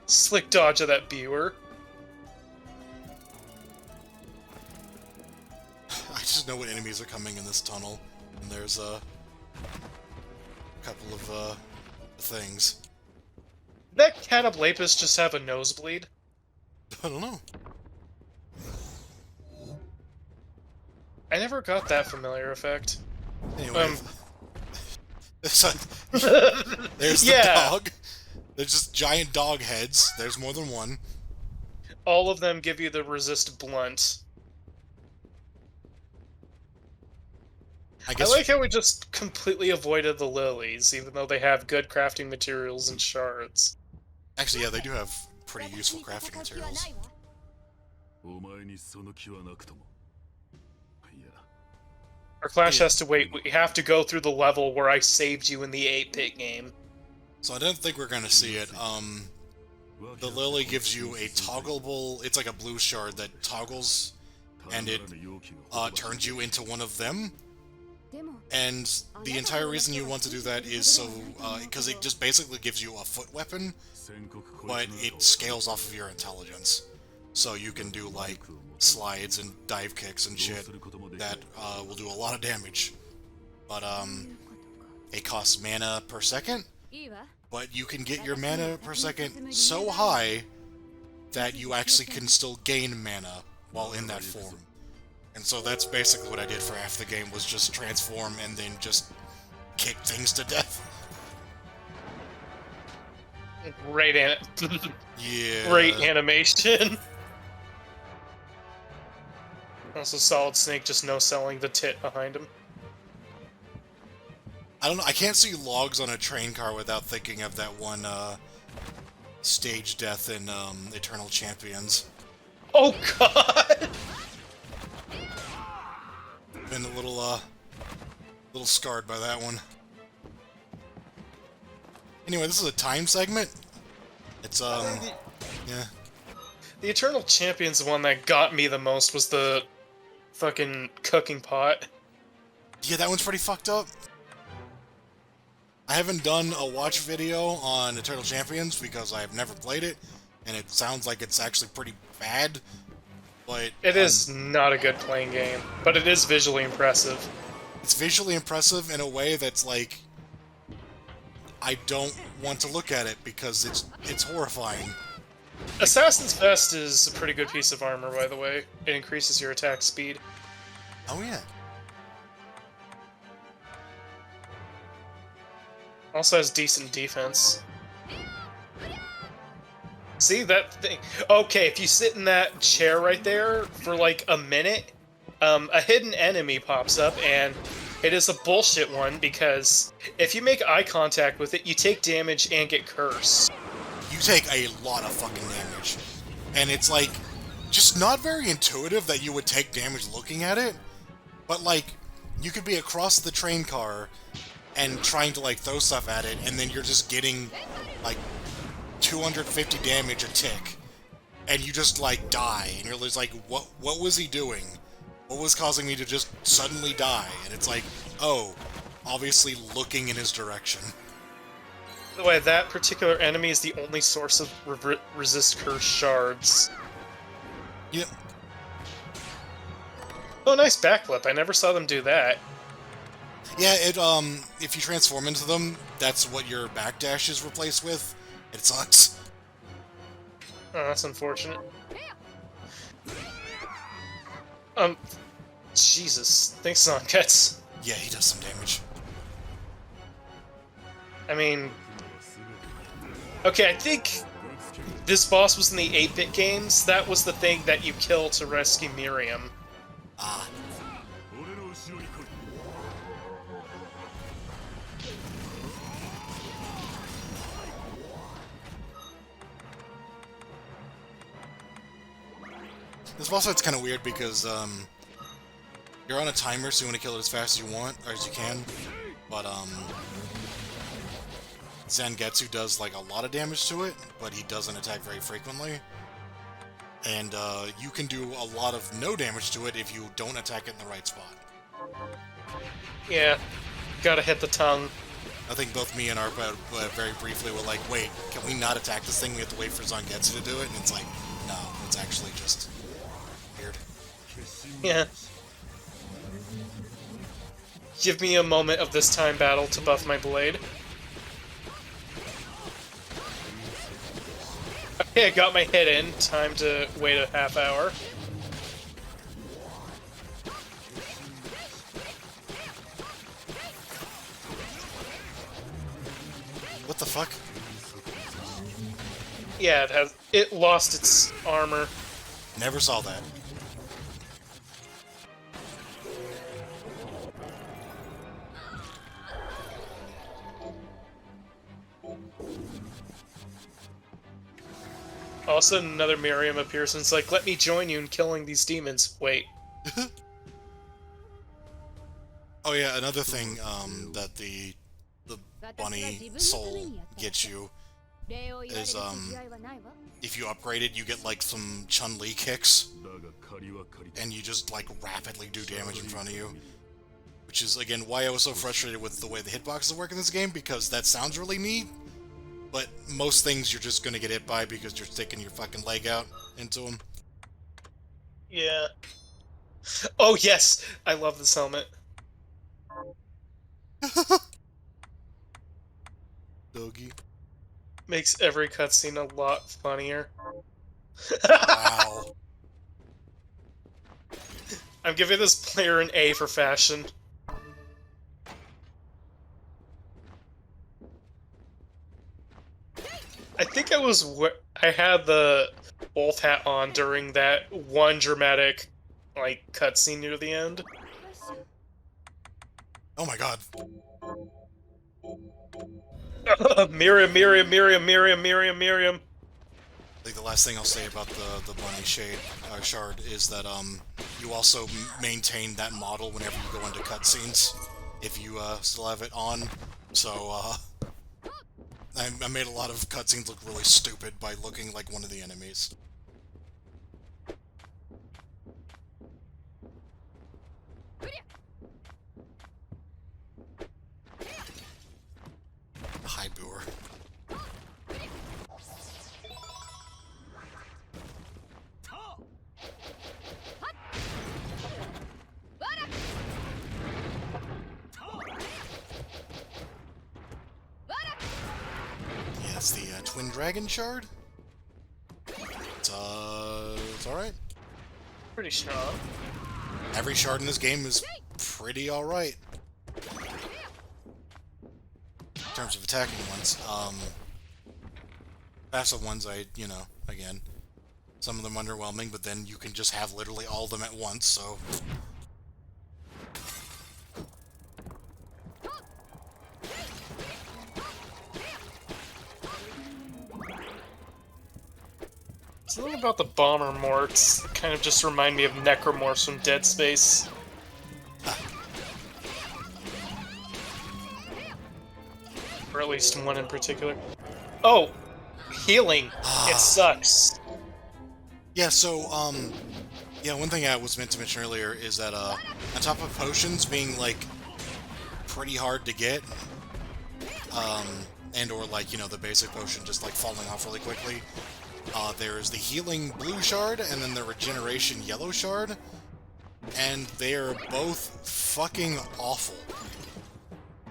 Slick dodge of that viewer. I just know what enemies are coming in this tunnel, and there's a couple of things. Did that Catablapus just have a nosebleed? I don't know. I never got that familiar effect. Anyway, there's the dog. There's just giant dog heads. There's more than one. All of them give you the resist blunt. I like how we just completely avoided the lilies, even though they have good crafting materials and shards. Actually, yeah, they do have pretty useful crafting materials. Our clash has to wait. We have to go through the level where I saved you in the 8-bit game. So I don't think we're gonna see it. The lily gives you a toggleable... It's like a blue shard that toggles, and it turns you into one of them. And the entire reason you want to do that is so, because it just basically gives you a foot weapon, but it scales off of your intelligence. So you can do, like, slides and dive kicks and shit that will do a lot of damage. But, it costs mana per second, but you can get your mana per second so high that you actually can still gain mana while in that form. And so that's basically what I did for half the game, was just transform and then just kick things to death. Great Yeah. Great animation. Also, Solid Snake just no-selling the tit behind him. I don't know, I can't see logs on a train car without thinking of that one, stage death in, Eternal Champions. Oh god! Been a little scarred by that one. Anyway, this is a time segment. It's, yeah. The Eternal Champions one that got me the most was the fucking cooking pot. Yeah, that one's pretty fucked up. I haven't done a watch video on Eternal Champions because I have never played it, and it sounds like it's actually pretty bad, but... It is not a good playing game, but it is visually impressive. It's visually impressive in a way that's like... I don't want to look at it because it's horrifying. Assassin's Vest is a pretty good piece of armor, by the way. It increases your attack speed. Oh yeah. Also has decent defense. See, that thing... Okay, if you sit in that chair right there for like a minute, a hidden enemy pops up, and it is a bullshit one, because if you make eye contact with it, you take damage and get cursed. You take a lot of fucking damage. And it's like, just not very intuitive that you would take damage looking at it, but like, you could be across the train car and trying to like throw stuff at it, and then you're just getting like 250 damage a tick, and you just like die, and you're just like, what was he doing? What was causing me to just suddenly die? And it's like, oh, obviously looking in his direction. By the way, that particular enemy is the only source of resist curse shards. Yeah. Oh, nice backflip. I never saw them do that. Yeah, if you transform into them, that's what your backdash is replaced with. It sucks. Oh, that's unfortunate. Jesus. Thanks, Zonkets. Yeah, he does some damage. I mean... Okay, I think this boss was in the 8-bit games. That was the thing that you kill to rescue Miriam. Ah. This boss fight's kind of weird because, you're on a timer, so you want to kill it as fast as you want, or as you can, but, Zangetsu does, like, a lot of damage to it, but he doesn't attack very frequently. And, you can do a lot of no damage to it if you don't attack it in the right spot. Yeah, gotta hit the tongue. I think both me and Arpa very briefly were like, wait, can we not attack this thing? We have to wait for Zangetsu to do it? And it's like, no, it's actually just weird. Yeah. Give me a moment of this time battle to buff my blade. Okay, I got my hit in. Time to wait a half hour. What the fuck? Yeah, it lost its armor. Never saw that. All of a sudden, another Miriam appears and it's like, let me join you in killing these demons. Wait. Oh yeah, another thing, that the bunny soul gets you is, if you upgrade it, you get, like, some Chun-Li kicks, and you just, like, rapidly do damage in front of you, which is, again, why I was so frustrated with the way the hitboxes work in this game, because that sounds really neat, but most things you're just gonna get hit by because you're sticking your fucking leg out into them. Yeah. Oh, yes! I love this helmet. Doggy. Makes every cutscene a lot funnier. Wow. I'm giving this player an A for fashion. I think I had the wolf hat on during that one dramatic, like, cutscene near the end. Oh my god. Miriam, Miriam, Miriam, Miriam, Miriam, Miriam. I think the last thing I'll say about the bunny shard is that you also maintain that model whenever you go into cutscenes, if you still have it on. So I made a lot of cutscenes look really stupid by looking like one of the enemies. Hi, Boer. Yeah, that's the Twin Dragon Shard. It's alright. Pretty strong. Every shard in this game is pretty alright. In terms of attacking ones, passive ones, again, some of them underwhelming, but then you can just have literally all of them at once, so... Something about the bomber morts kind of just remind me of necromorphs from Dead Space. Or at least one in particular. Oh! Healing! It sucks. Yeah, so, yeah, one thing I was meant to mention earlier is that, on top of potions being, like, pretty hard to get, and or, like, the basic potion just, like, falling off really quickly, there's the healing blue shard, and then the regeneration yellow shard, and they're both fucking awful.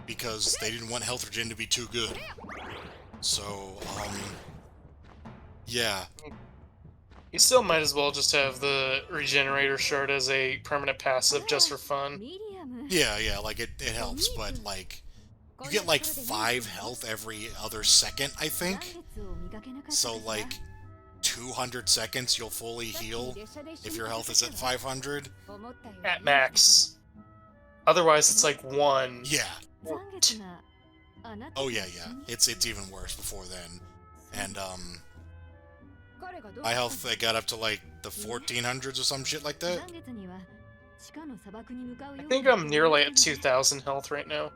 Because they didn't want health regen to be too good. So, yeah. You still might as well just have the regenerator shard as a permanent passive just for fun. Yeah, like, it helps, but, like, you get, like, 5 health every other second, I think? So, like, 200 seconds you'll fully heal if your health is at 500? At max. Otherwise, it's like 1. Yeah. Oh, yeah. It's even worse before then. And, my health, I got up to, like, the 1400s or some shit like that. I think I'm nearly at 2000 health right now.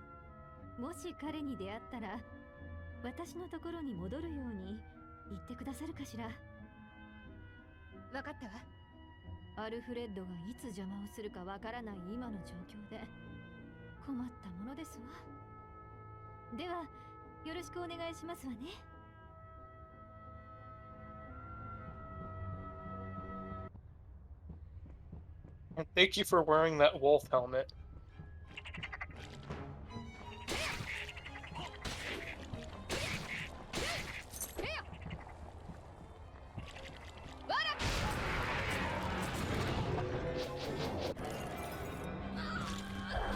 And thank you for wearing that wolf helmet.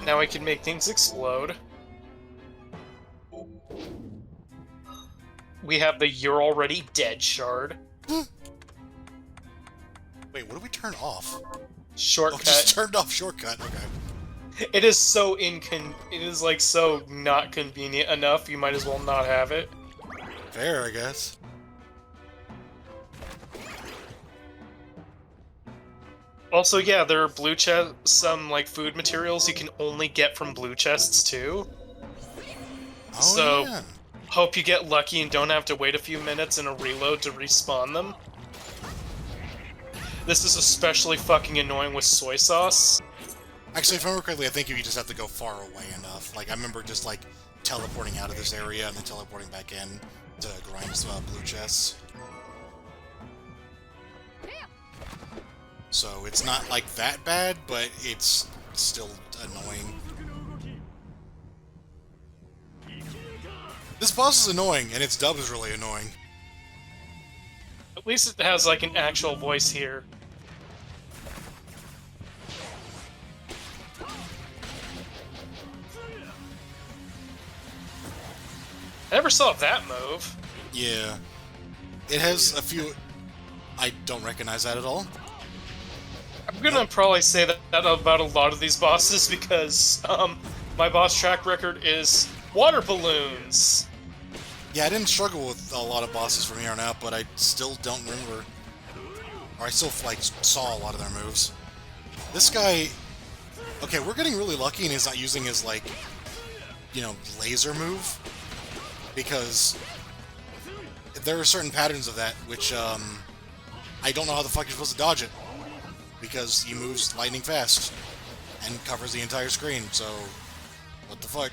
Now I can make things explode. We have the You're Already Dead shard. Wait, what do we turn off? Shortcut. Oh, just turned off shortcut, okay. It is so it is like so not convenient enough, you might as well not have it. Fair, I guess. Also, yeah, there are blue chests, some like food materials you can only get from blue chests too. Oh, so, yeah. Hope you get lucky and don't have to wait a few minutes in a reload to respawn them. This is especially fucking annoying with soy sauce. Actually, if I remember correctly, I think you just have to go far away enough. Like, I remember just, like, teleporting out of this area and then teleporting back in to grind some blue chests. So, it's not, like, that bad, but it's still annoying. This boss is annoying, and its dub is really annoying. At least it has, like, an actual voice here. I never saw that move. Yeah. It has a few... I don't recognize that at all. I'm gonna probably say that about a lot of these bosses because, my boss track record is water balloons. Yeah, I didn't struggle with a lot of bosses from here on out, but I still don't remember. Or I still, like, saw a lot of their moves. This guy... Okay, we're getting really lucky and he's not using his, like, you know, laser move. Because there are certain patterns of that, which, I don't know how the fuck you're supposed to dodge it. Because he moves lightning fast and covers the entire screen, so... What the fuck?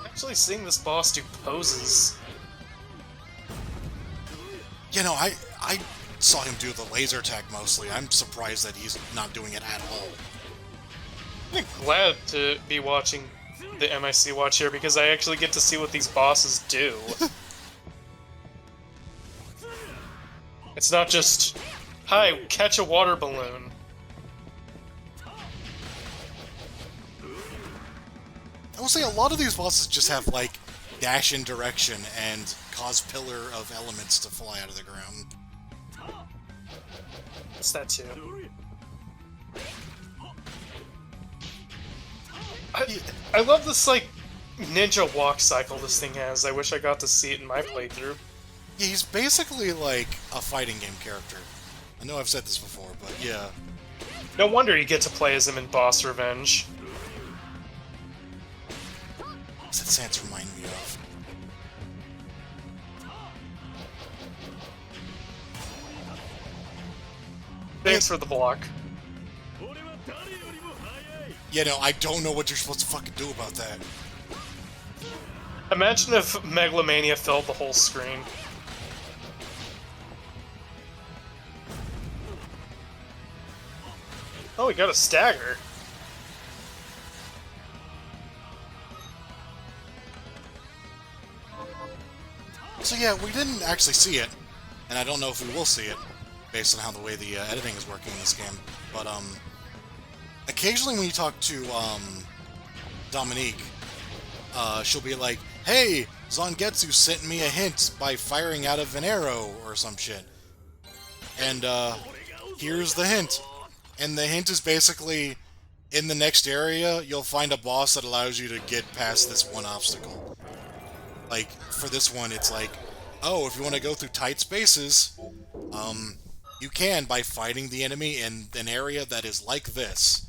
Actually seeing this boss do poses. You know, I saw him do the laser attack mostly. I'm surprised that he's not doing it at all. I'm glad to be watching the MIC watch here because I actually get to see what these bosses do. It's not just, hi, catch a water balloon. I will say a lot of these bosses just have, like, dash in direction and cause pillar of elements to fly out of the ground. It's that too. I love this, like, ninja walk cycle this thing has. I wish I got to see it in my playthrough. Yeah, he's basically like a fighting game character. I know I've said this before, but yeah. No wonder you get to play as him in Boss Revenge. What's that Sans remind me of? Thanks for the block. Yeah, no, I don't know what you're supposed to fucking do about that. Imagine if Megalomania filled the whole screen. Oh, we got a stagger. So yeah, we didn't actually see it, and I don't know if we will see it, based on how the way the editing is working in this game. But occasionally when you talk to Dominique, she'll be like, "Hey, Zangetsu sent me a hint by firing out of an arrow or some shit," and here's the hint. And the hint is basically, in the next area, you'll find a boss that allows you to get past this one obstacle. Like, for this one, it's like, oh, if you want to go through tight spaces, you can by fighting the enemy in an area that is like this.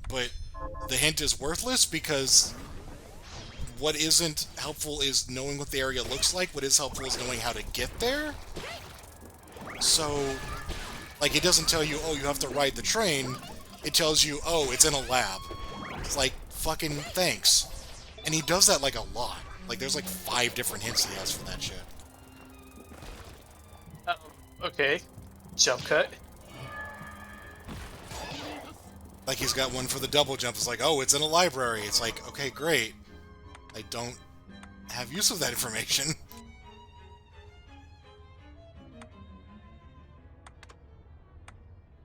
But the hint is worthless because what isn't helpful is knowing what the area looks like. What is helpful is knowing how to get there. So... like, it doesn't tell you, oh, you have to ride the train. It tells you, oh, it's in a lab. It's like, fucking thanks. And he does that, like, a lot. Like, there's, like, 5 different hints he has for that shit. Okay. Jump cut. Like, he's got one for the double jump. It's like, oh, it's in a library. It's like, okay, great. I don't have use of that information.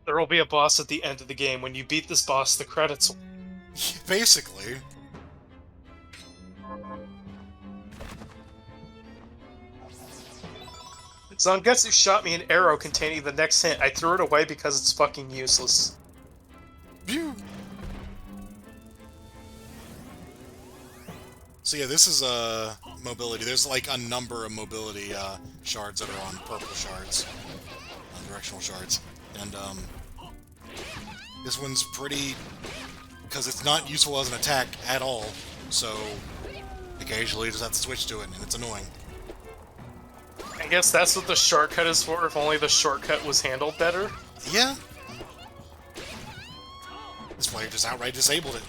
There will be a boss at the end of the game. When you beat this boss, the credits... Basically. Zangetsu shot me an arrow containing the next hint. I threw it away because it's fucking useless. Phew. So yeah, this is mobility. There's like a number of mobility shards that are on purple shards. Directional shards. And this one's pretty... because it's not useful as an attack at all, so occasionally you just have to switch to it, and it's annoying. I guess that's what the shortcut is for, if only the shortcut was handled better. Yeah. This player just outright disabled it.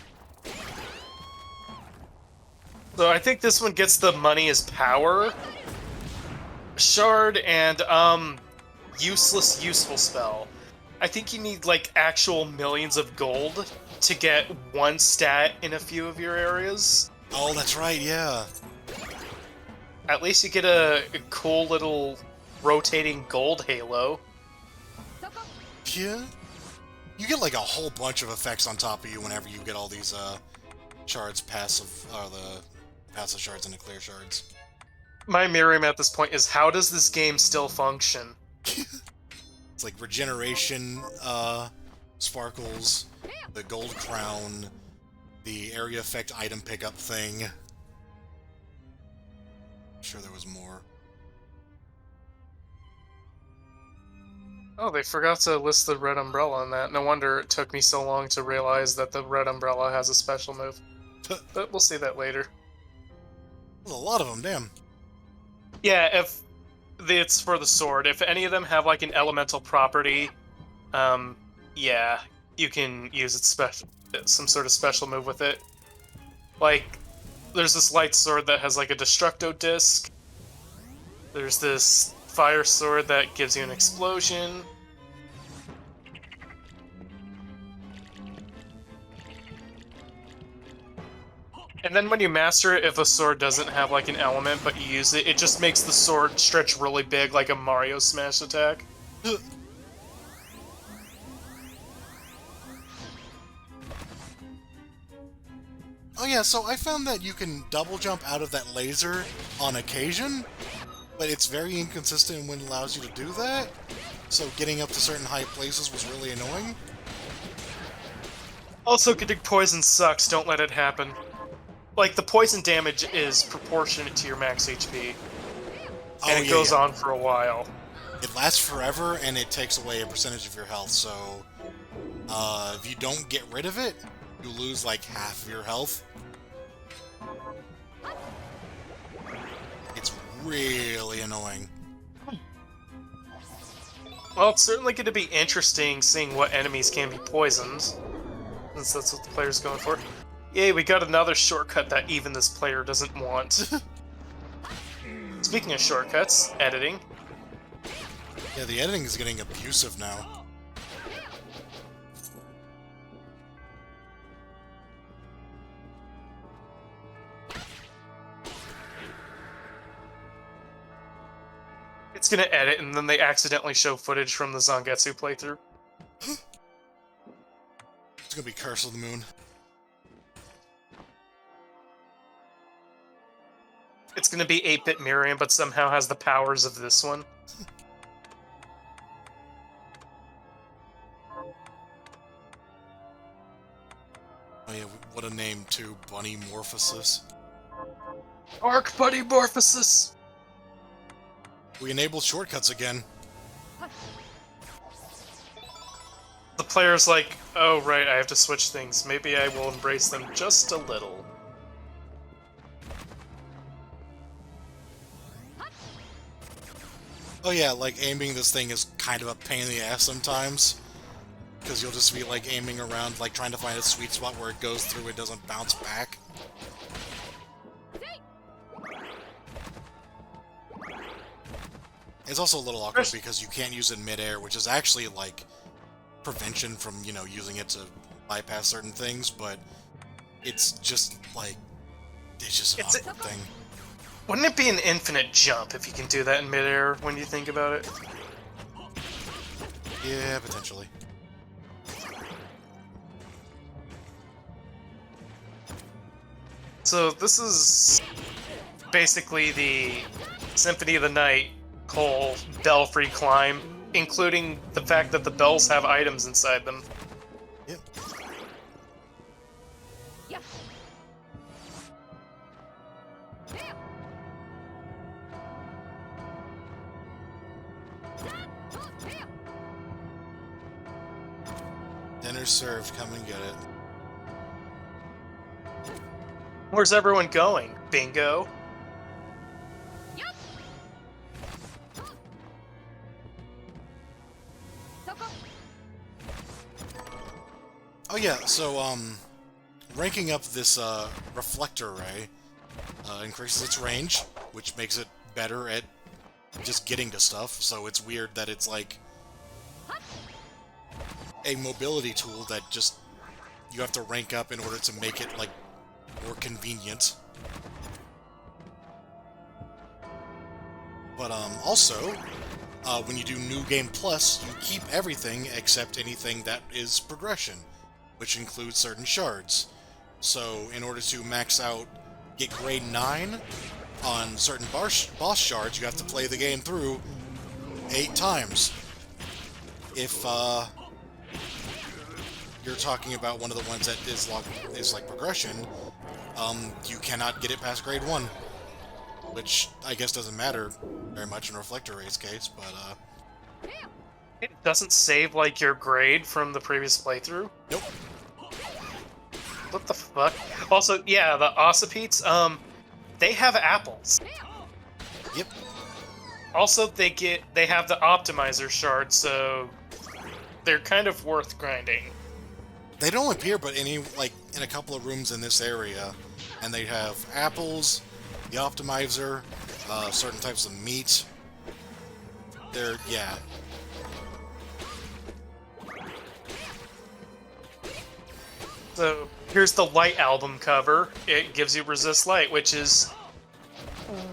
So I think this one gets the money as power, shard, and useless useful spell. I think you need like actual millions of gold to get one stat in a few of your areas. Oh, that's right, yeah. At least you get a cool little rotating gold halo. Yeah? You get like a whole bunch of effects on top of you whenever you get all these shards passive, the passive shards and the clear shards. My Miriam at this point is, how does this game still function? It's like regeneration, sparkles, the gold crown, the area effect item pickup thing. I'm sure there was more. Oh, they forgot to list the red umbrella on that. No wonder it took me so long to realize that the red umbrella has a special move. But we'll see that later. There's a lot of them, damn. Yeah, if it's for the sword. If any of them have like an elemental property, yeah, you can use its some sort of special move with it. Like, there's this light sword that has like a destructo disc. There's this fire sword that gives you an explosion. And then when you master it, if a sword doesn't have like an element, but you use it, it just makes the sword stretch really big like a Mario Smash attack. Oh yeah, so I found that you can double jump out of that laser on occasion, but it's very inconsistent when it allows you to do that. So getting up to certain high places was really annoying. Also, getting poison sucks, don't let it happen. Like, the poison damage is proportionate to your max HP. And it goes on for a while. It lasts forever, and it takes away a percentage of your health, so... if you don't get rid of it, you lose, like, half of your health. It's really annoying. Well, it's certainly going to be interesting seeing what enemies can be poisoned, since that's what the player's going for. Yay, we got another shortcut that even this player doesn't want. Speaking of shortcuts, editing. Yeah, the editing is getting abusive now. It's gonna edit, and then they accidentally show footage from the Zangetsu playthrough. It's gonna be Curse of the Moon. It's gonna be 8-bit Miriam, but somehow has the powers of this one. Oh yeah, what a name too, Bunny Morphosis. Arc Buddy Morphosis! We enabled shortcuts again. The player's like, oh right, I have to switch things. Maybe I will embrace them just a little. Oh yeah, like aiming this thing is kind of a pain in the ass sometimes. Because you'll just be like aiming around, like trying to find a sweet spot where it goes through, it doesn't bounce back. It's also a little awkward because you can't use it midair, which is actually like prevention from, you know, using it to bypass certain things, but it's just like, it's just an awkward thing. Wouldn't it be an infinite jump if you can do that in midair when you think about it? Yeah, potentially. So this is basically the Symphony of the Night whole belfry climb, including the fact that the bells have items inside them. Yep. Dinner served, come and get it. Where's everyone going? Bingo. Oh yeah, so ranking up this reflector ray increases its range, which makes it better at just getting to stuff. So it's weird that it's like a mobility tool that just you have to rank up in order to make it like more convenient. But also, when you do New Game Plus, you keep everything except anything that is progression, which includes certain shards. So in order to max out, get grade 9 on certain boss shards, you have to play the game through 8 times. If you're talking about one of the ones that is like progression, you cannot get it past grade 1. Which I guess doesn't matter very much in Reflector Ray's case, but It doesn't save, like, your grade from the previous playthrough? nope. What the fuck? Also, yeah, the Ossipetes, they have apples. Yep. Also, they have the Optimizer shard, so they're kind of worth grinding. They don't appear but in a couple of rooms in this area, and they have apples, the Optimizer, certain types of meat. Yeah. So, here's the light album cover. It gives you resist light, which is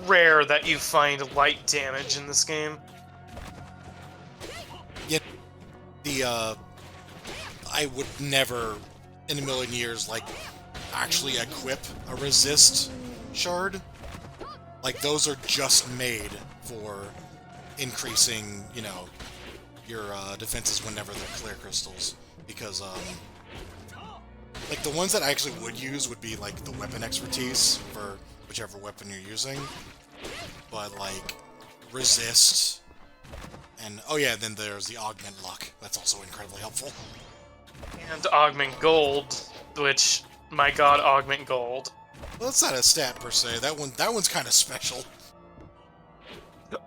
rare that you find light damage in this game. Yet, I would never, in a million years, like, actually equip a resist shard. Like, those are just made for increasing, you know, your defenses whenever they're clear crystals. Because, like, the ones that I actually would use would be, like, the weapon expertise for whichever weapon you're using. But, like, resist, and, oh yeah, then there's the augment luck. That's also incredibly helpful. And augment gold, which, my god, augment gold. Well, that's not a stat per se. That one's kind of special.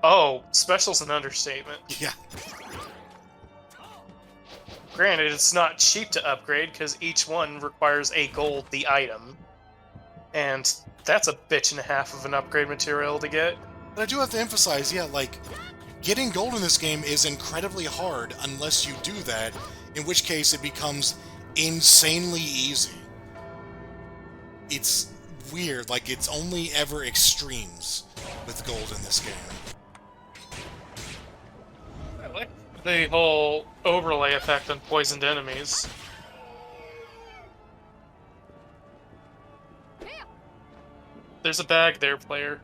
Oh, special's an understatement. Yeah. Granted, it's not cheap to upgrade, because each one requires a gold the item. And that's a bitch and a half of an upgrade material to get. But I do have to emphasize, yeah, like, getting gold in this game is incredibly hard unless you do that, in which case it becomes insanely easy. It's weird, like, it's only ever extremes with gold in this game. I like the whole overlay effect on poisoned enemies. There's a bag there, player.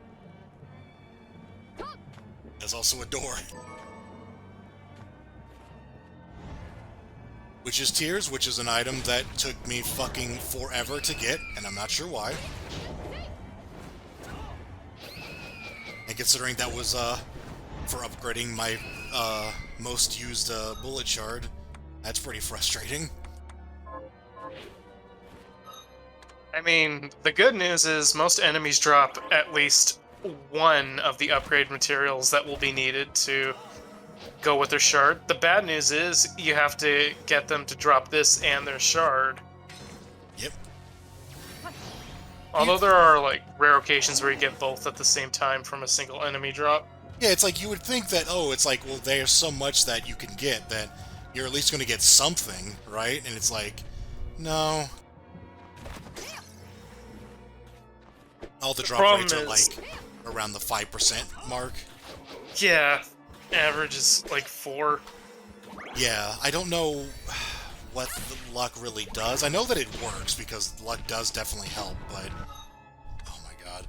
There's also a door. Which is Tears, which is an item that took me fucking forever to get, and I'm not sure why. And considering that was, for upgrading my, most used, bullet shard, that's pretty frustrating. I mean, the good news is most enemies drop at least one of the upgrade materials that will be needed to go with their shard. The bad news is you have to get them to drop this and their shard. Yep. Although there are, like, rare occasions where you get both at the same time from a single enemy drop. Yeah, it's like you would think that, oh, it's like, well, there's so much that you can get that you're at least going to get something, right? And it's like, no. All the drop rates are, like, around the 5% mark. Yeah, average is like 4. Yeah, I don't know what the luck really does. I know that it works, because luck does definitely help, but... Oh my god.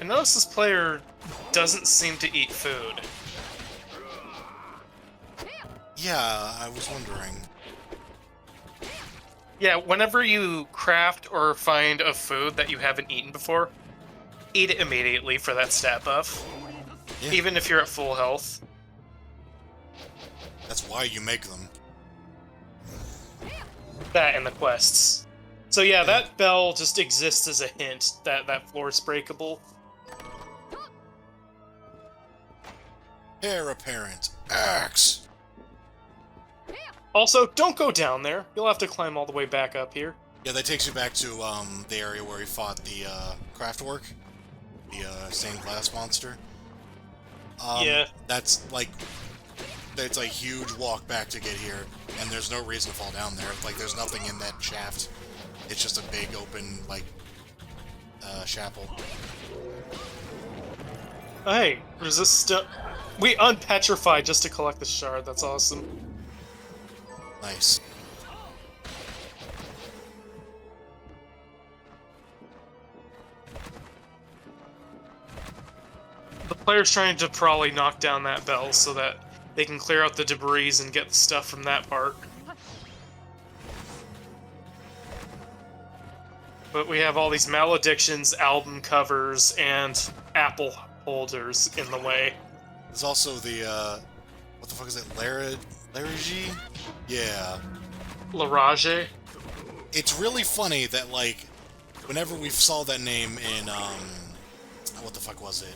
I notice this player doesn't seem to eat food. Yeah, I was wondering. Yeah, whenever you craft or find a food that you haven't eaten before, eat it immediately for that stat buff. Yeah. Even if you're at full health. That's why you make them. That and the quests. So yeah, that bell just exists as a hint that that floor is breakable. Heir apparent. Axe. Also, don't go down there. You'll have to climb all the way back up here. Yeah, that takes you back to the area where he fought the Craftwork, the stained glass monster. Yeah. That's like, it's a huge walk back to get here, and there's no reason to fall down there. Like, there's nothing in that shaft. It's just a big open, like, chapel. Hey, resist. We unpetrified just to collect the shard. That's awesome. Nice. The player's trying to probably knock down that bell so that they can clear out the debris and get the stuff from that part. But we have all these maledictions, album covers, and apple holders in the way. There's also the, what the fuck is it? Larigi? Yeah. Larage? It's really funny that, like, whenever we saw that name in, what the fuck was it?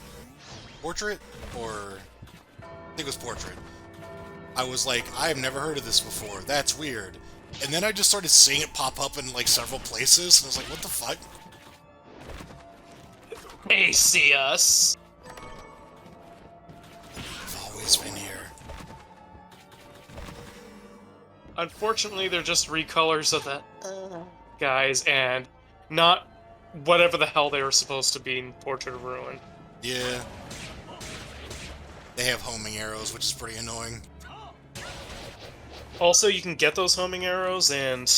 Portrait? Or... I think it was Portrait. I was like, I have never heard of this before. That's weird. And then I just started seeing it pop up in, like, several places, and I was like, what the fuck? Hey, see us! I've always been here. Unfortunately, they're just recolors of the guys, and not whatever the hell they were supposed to be in Portrait of Ruin. Yeah. They have homing arrows, which is pretty annoying. Also, you can get those homing arrows, and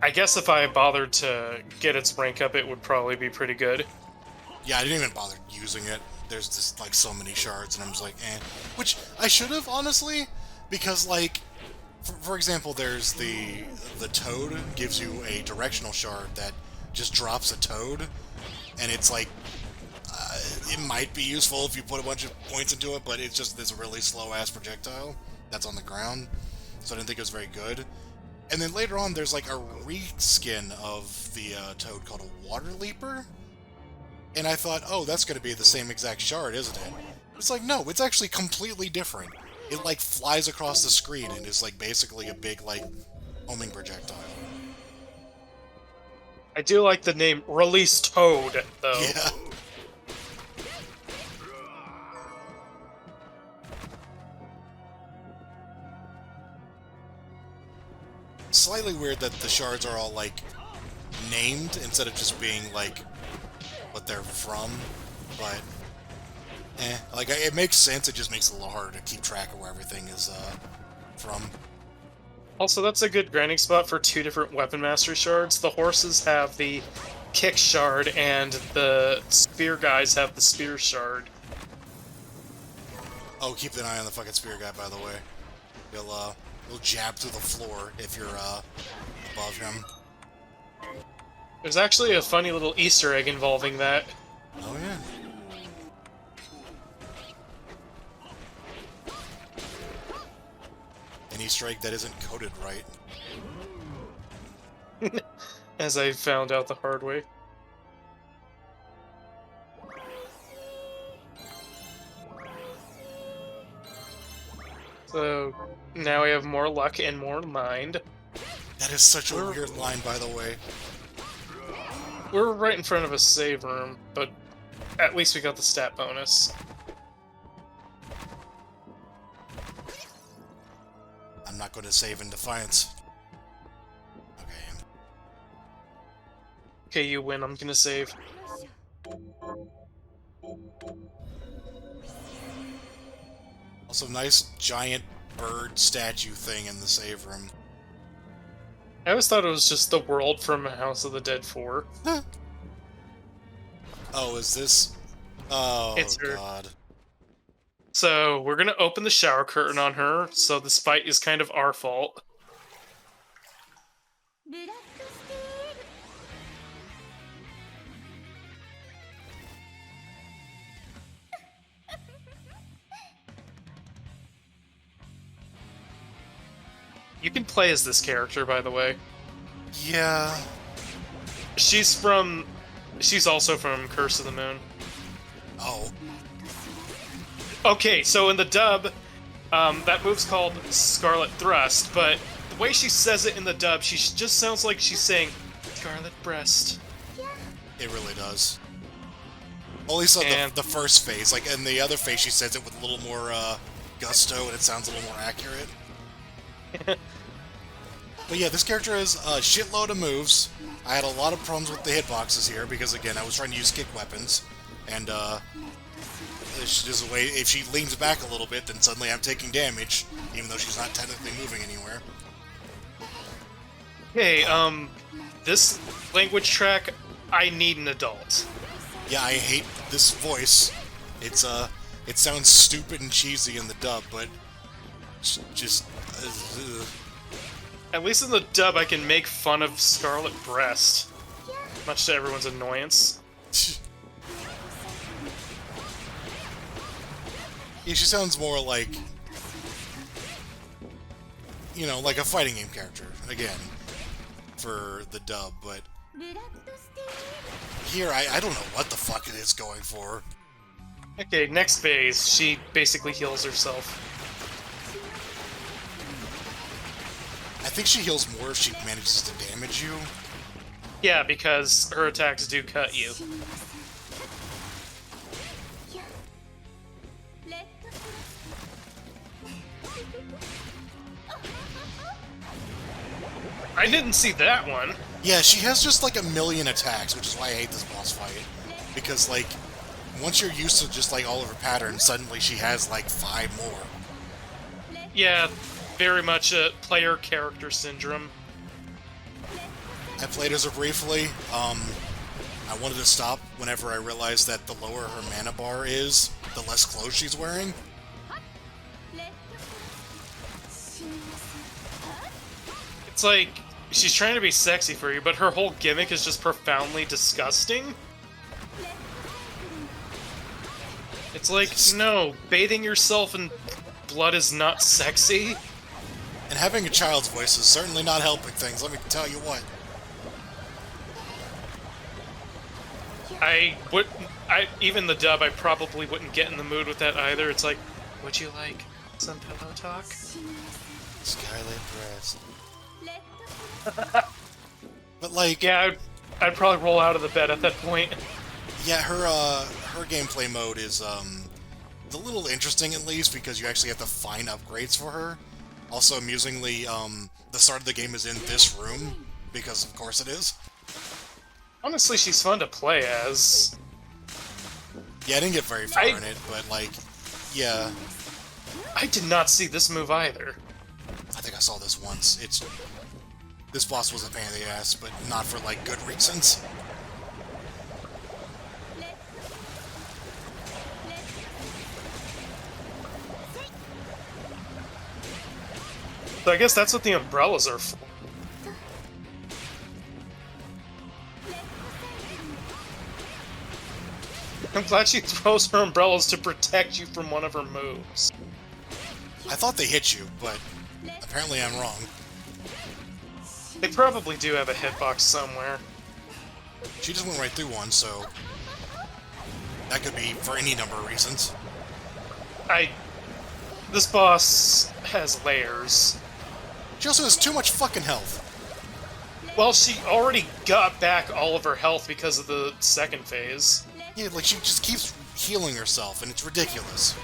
I guess if I bothered to get its rank up, it would probably be pretty good. Yeah, I didn't even bother using it. There's just, like, so many shards, and I'm just like, eh. Which, I should have, honestly, because, like, for example, there's the toad gives you a directional shard that just drops a toad, and it's like, it might be useful if you put a bunch of points into it, but it's just this really slow-ass projectile that's on the ground, so I didn't think it was very good. And then later on, there's like a reskin of the toad called a Water Leaper, and I thought, oh, that's going to be the same exact shard, isn't it? It's like, no, it's actually completely different. It, like, flies across the screen and is, like, basically a big, like, homing projectile. I do like the name Release Toad, though. Yeah. Slightly weird that the shards are all, like, named instead of just being, like, what they're from, but... Like, it makes sense, it just makes it a little harder to keep track of where everything is, from. Also, that's a good grinding spot for two different weapon mastery shards. The horses have the kick shard, and the spear guys have the spear shard. Oh, keep an eye on the fucking spear guy, by the way. He'll jab through the floor if you're, above him. There's actually a funny little Easter egg involving that. Oh, yeah. An Easter egg that isn't coded right. As I found out the hard way. So, now we have more luck and more mind. That is such a weird line, by the way. We're right in front of a save room, but at least we got the stat bonus. I'm not going to save in defiance. Okay. Okay, you win. I'm gonna save. Also, nice giant bird statue thing in the save room. I always thought it was just the world from House of the Dead 4. Oh, is this... Oh, It's her. God. So, we're gonna open the shower curtain on her, so this fight is kind of our fault. You can play as this character, by the way. Yeah. She's also from Curse of the Moon. Oh. Okay, so in the dub, that move's called Scarlet Thrust, but the way she says it in the dub, she just sounds like she's saying Scarlet Breast. It really does. At least on the first phase. Like, in the other phase, she says it with a little more, gusto, and it sounds a little more accurate. But yeah, this character has a shitload of moves. I had a lot of problems with the hitboxes here, because again, I was trying to use kick weapons, and, it's just a way, if she leans back a little bit, then suddenly I'm taking damage, even though she's not technically moving anywhere. Hey, this language track, I need an adult. Yeah, I hate this voice. It's, it sounds stupid and cheesy in the dub, but just... At least in the dub, I can make fun of Scarlet Breast, much to everyone's annoyance. Yeah, she sounds more like, you know, like a fighting game character, again, for the dub, but here, I don't know what the fuck it is going for. Okay, next phase, she basically heals herself. I think she heals more if she manages to damage you. Yeah, because her attacks do cut you. I didn't see that one. Yeah, she has just like a million attacks, which is why I hate this boss fight. Because, like, once you're used to just like all of her patterns, suddenly she has like 5 more. Yeah, very much a player character syndrome. I played as her briefly. I wanted to stop whenever I realized that the lower her mana bar is, the less clothes she's wearing. It's like, she's trying to be sexy for you, but her whole gimmick is just profoundly disgusting. It's like, no, bathing yourself in blood is not sexy. And having a child's voice is certainly not helping things, let me tell you what. Even the dub, I probably wouldn't get in the mood with that either. It's like, would you like some pillow talk? Scarlet Breast. But like, yeah, I'd probably roll out of the bed at that point. Yeah, her gameplay mode is a little interesting at least because you actually have to find upgrades for her. Also, amusingly, the start of the game is in this room because of course it is. Honestly, she's fun to play as. Yeah, I didn't get very far in it, but like, yeah. I did not see this move either. I think I saw this once. This boss was a pain in the ass, but not for, like, good reasons. So I guess that's what the umbrellas are for. I'm glad she throws her umbrellas to protect you from one of her moves. I thought they hit you, but apparently I'm wrong. They probably do have a hitbox somewhere. She just went right through one, so that could be for any number of reasons. This boss has layers. She also has too much fucking health. Well, she already got back all of her health because of the second phase. Yeah, like she just keeps healing herself, and it's ridiculous.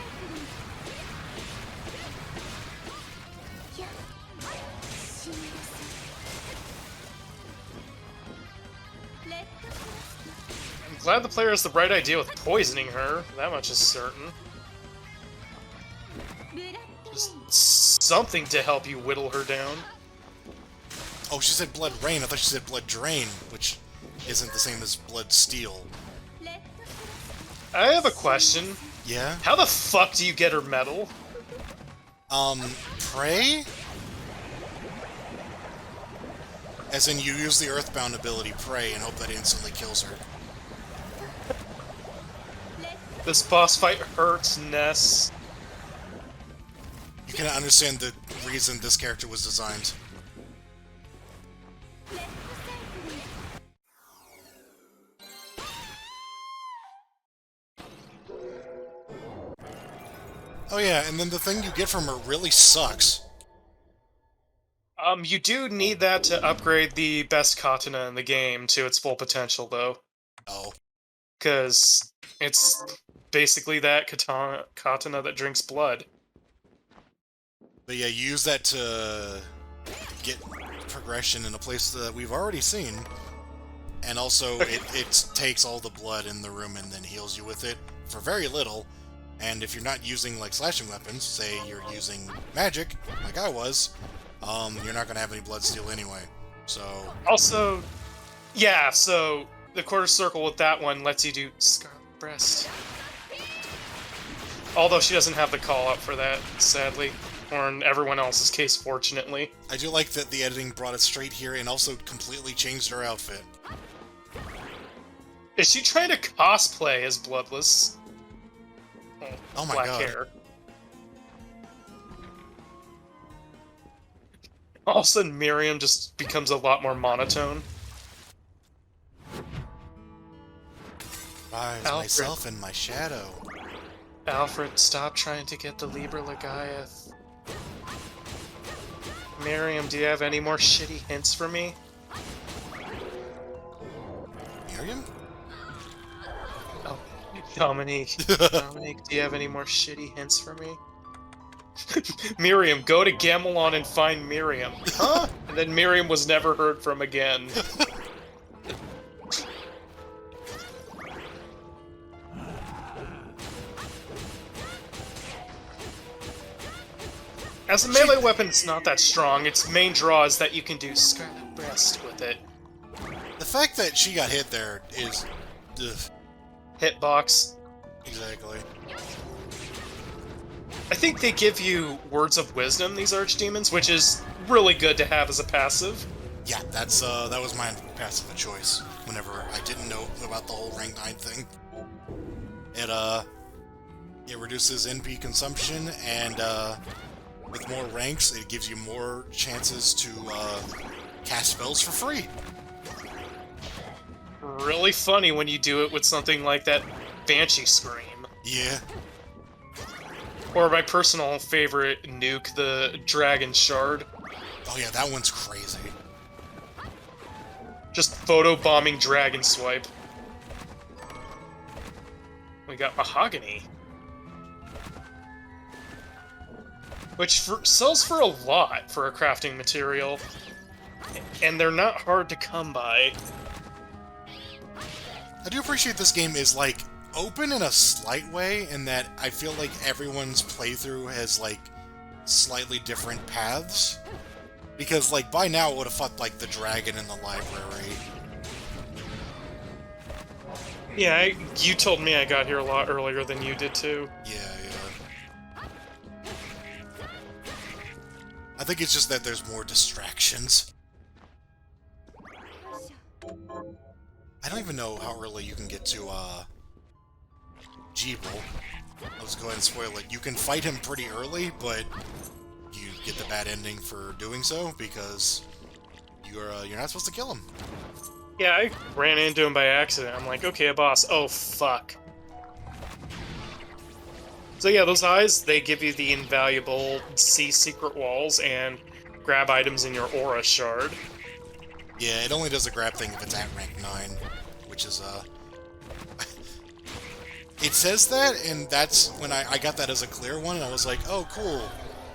I'm glad the player has the right idea with poisoning her. That much is certain. Just something to help you whittle her down. Oh, she said blood rain. I thought she said blood drain, which isn't the same as blood steal. I have a question. Yeah? How the fuck do you get her medal? Pray? As in, you use the Earthbound ability, Pray, and hope that instantly kills her. This boss fight hurts, Ness. You can understand the reason this character was designed. Oh yeah, and then the thing you get from her really sucks. You do need that to upgrade the best katana in the game to its full potential, though. Oh. Because it's basically that katana that drinks blood. But yeah, you use that to get progression in a place that we've already seen. And also, it takes all the blood in the room and then heals you with it for very little. And if you're not using, like, slashing weapons, say you're using magic, like I was, you're not going to have any blood steal anyway. So... Also, yeah, so the quarter circle with that one lets you do Scarlet Breast. Although she doesn't have the call-out for that, sadly. Or in everyone else's case, fortunately. I do like that the editing brought it straight here and also completely changed her outfit. Is she trying to cosplay as Bloodless? Oh my black god. hair. All of a sudden, Miriam just becomes a lot more monotone. Rise Alfred. myself in my shadow. Alfred, stop trying to get the Liber Legaeth. Miriam, do you have any more shitty hints for me? Miriam? Oh, Dominique. Dominique, do you have any more shitty hints for me? Miriam, go to Gamelon and find Miriam. Huh? And then Miriam was never heard from again. As a melee weapon, it's not that strong. Its main draw is that you can do Scarlet Breast with it. The fact that she got hit there is... Ugh. Hitbox. Exactly. I think they give you Words of Wisdom, these Archdemons, which is really good to have as a passive. Yeah, that's that was my passive of choice whenever I didn't know about the whole rank 9 thing. It reduces NP consumption, and with more ranks, it gives you more chances to cast spells for free. Really funny when you do it with something like that Banshee Scream. Yeah. Or my personal favorite nuke, the Dragon Shard. Oh yeah, that one's crazy. Just photo-bombing Dragon Swipe. We got Mahogany. Which sells for a lot for a crafting material. And they're not hard to come by. I do appreciate this game is, like, open in a slight way, in that I feel like everyone's playthrough has, like, slightly different paths. Because, like, by now it would have fought, like, the dragon in the library. Yeah, you told me I got here a lot earlier than you did, too. Yeah. I think it's just that there's more distractions. I don't even know how early you can get to, Jeeble. I'll just go ahead and spoil it. You can fight him pretty early, but you get the bad ending for doing so, because you're not supposed to kill him. Yeah, I ran into him by accident. I'm like, okay, a boss. Oh, fuck. So yeah, those eyes, they give you the invaluable see secret walls and grab items in your aura shard. Yeah, it only does a grab thing if it's at rank 9, which is, It says that, and that's when I got that as a clear one, and I was like, oh, cool.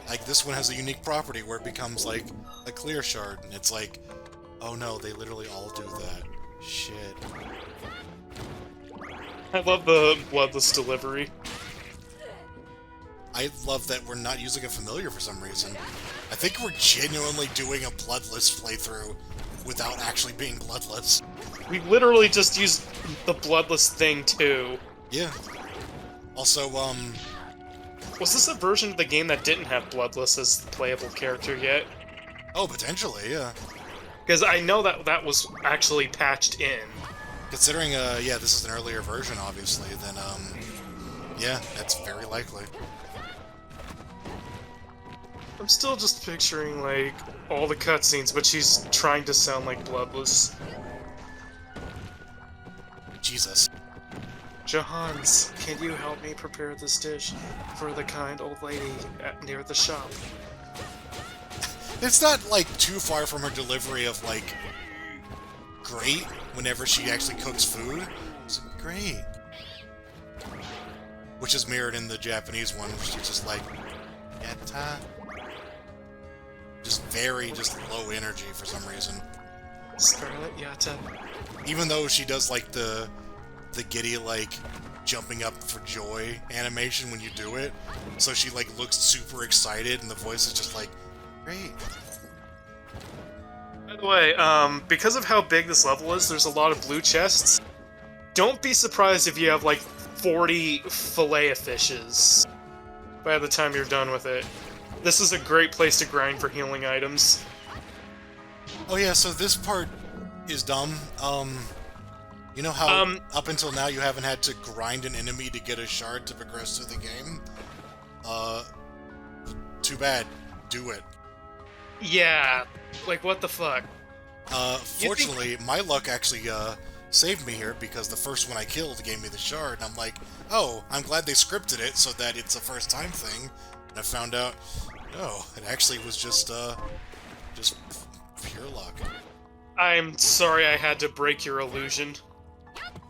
Like, this one has a unique property where it becomes, like, a clear shard, and it's like, oh no, they literally all do that. Shit. I love the bloodless delivery. I love that we're not using a familiar for some reason. I think we're genuinely doing a bloodless playthrough without actually being bloodless. We literally just used the bloodless thing, too. Yeah. Also, Was this a version of the game that didn't have bloodless as the playable character yet? Oh, potentially, yeah. Because I know that was actually patched in. Considering, yeah, this is an earlier version, obviously, then, yeah, that's very likely. I'm still just picturing, like, all the cutscenes, but she's trying to sound like bloodless. Jesus. Johans, can you help me prepare this dish for the kind old lady near the shop? It's not, like, too far from her delivery of, like, great whenever she actually cooks food. It's great. Which is mirrored in the Japanese one, which is just like, yatta. Just low energy for some reason. Scarlet Yatta. Even though she does, like, the giddy, like, jumping up for joy animation when you do it. So she, like, looks super excited, and the voice is just like, great. By the way, because of how big this level is, there's a lot of blue chests. Don't be surprised if you have, like, 40 Filet-O-Fishes by the time you're done with it. This is a great place to grind for healing items. Oh yeah, so this part is dumb. You know how up until now you haven't had to grind an enemy to get a shard to progress through the game? Too bad. Do it. Yeah, like what the fuck? Fortunately, my luck actually, saved me here, because the first one I killed gave me the shard, and I'm like, oh, I'm glad they scripted it so that it's a first-time thing. And I found out, no, it actually was just pure luck. I'm sorry I had to break your illusion.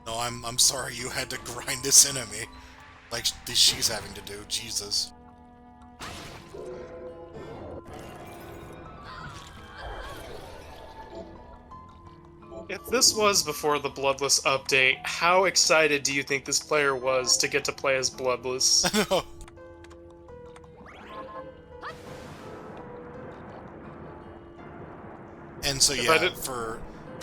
No, I'm sorry you had to grind this enemy. Like she's having to do, Jesus. If this was before the Bloodless update, how excited do you think this player was to get to play as Bloodless? No. And so yeah, for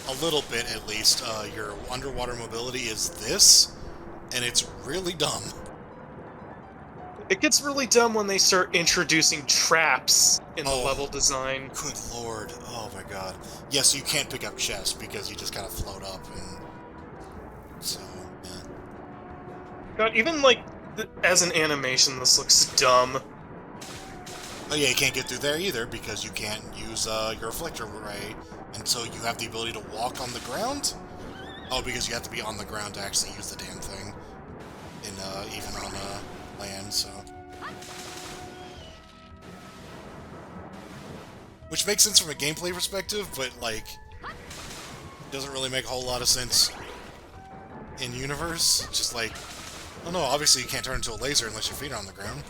a little bit at least, your underwater mobility is this, and it's really dumb. It gets really dumb when they start introducing traps in the level design. Good lord. Oh my god. Yes, you can't pick up chests because you just kind of float up, and so, yeah. God, even, like, as an animation, this looks dumb. Oh yeah, you can't get through there either because you can't use your reflector ray, and so you have the ability to walk on the ground? Oh, because you have to be on the ground to actually use the damn thing, in, even on, land, so... Which makes sense from a gameplay perspective, but, like, doesn't really make a whole lot of sense in universe. Just like, oh no, obviously you can't turn into a laser unless your feet are on the ground.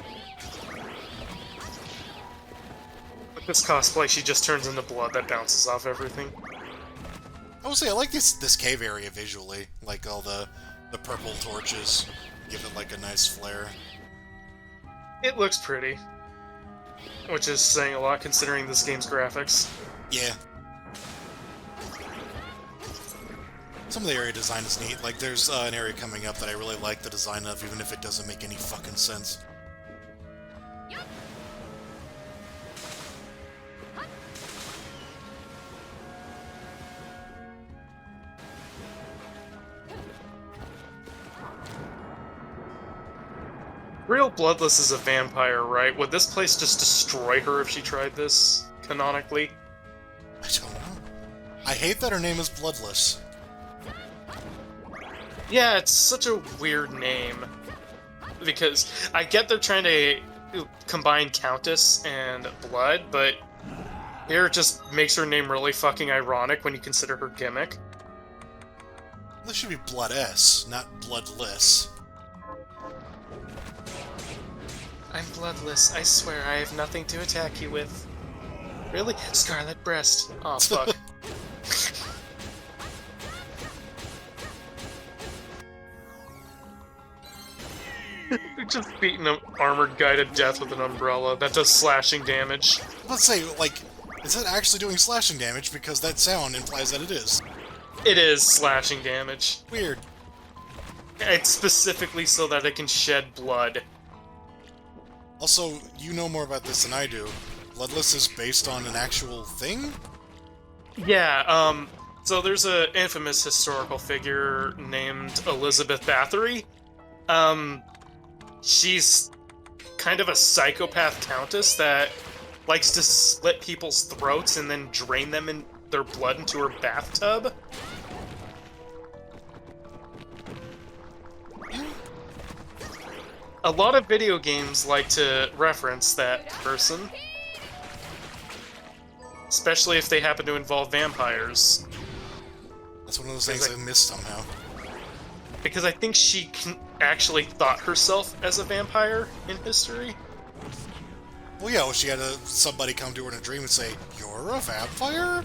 With this cosplay, she just turns into blood that bounces off everything. I will say, I like this cave area visually. Like, all the purple torches give it, like, a nice flare. It looks pretty. Which is saying a lot considering this game's graphics. Yeah. Some of the area design is neat. Like, there's an area coming up that I really like the design of, even if it doesn't make any fucking sense. Real Bloodless is a vampire, right? Would this place just destroy her if she tried this, canonically? I don't know. I hate that her name is Bloodless. Yeah, it's such a weird name. Because I get they're trying to combine Countess and Blood, but here it just makes her name really fucking ironic when you consider her gimmick. This should be Blood-S, not Bloodless. I'm bloodless, I swear I have nothing to attack you with. Really? Scarlet Breast. Aw, fuck. They're just beating an armored guy to death with an umbrella. That does slashing damage. Let's say, like, is it actually doing slashing damage? Because that sound implies that it is. It is slashing damage. Weird. It's specifically so that it can shed blood. Also, you know more about this than I do. Bloodless is based on an actual thing? Yeah, so there's an infamous historical figure named Elizabeth Bathory. She's kind of a psychopath countess that likes to slit people's throats and then drain them in their blood into her bathtub. Yeah. A lot of video games like to reference that person. Especially if they happen to involve vampires. That's one of those things I missed somehow. Because I think she actually thought herself as a vampire in history. Well, yeah, well, she had somebody come to her in a dream and say, "You're a vampire?"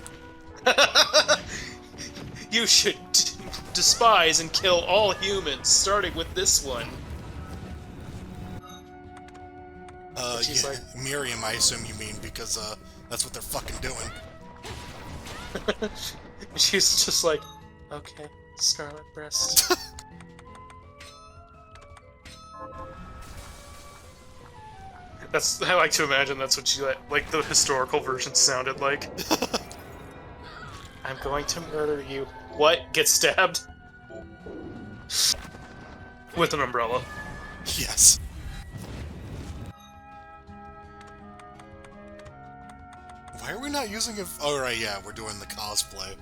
You should despise and kill all humans, starting with this one. Yeah, like... Miriam, I assume you mean, because, that's what they're fucking doing. She's just like, okay, Scarlet Breast. I like to imagine that's what she, like the historical version sounded like. I'm going to murder you. What? Get stabbed? With an umbrella. Yes. Why are we not using it? Oh, right, yeah, we're doing the cosplay.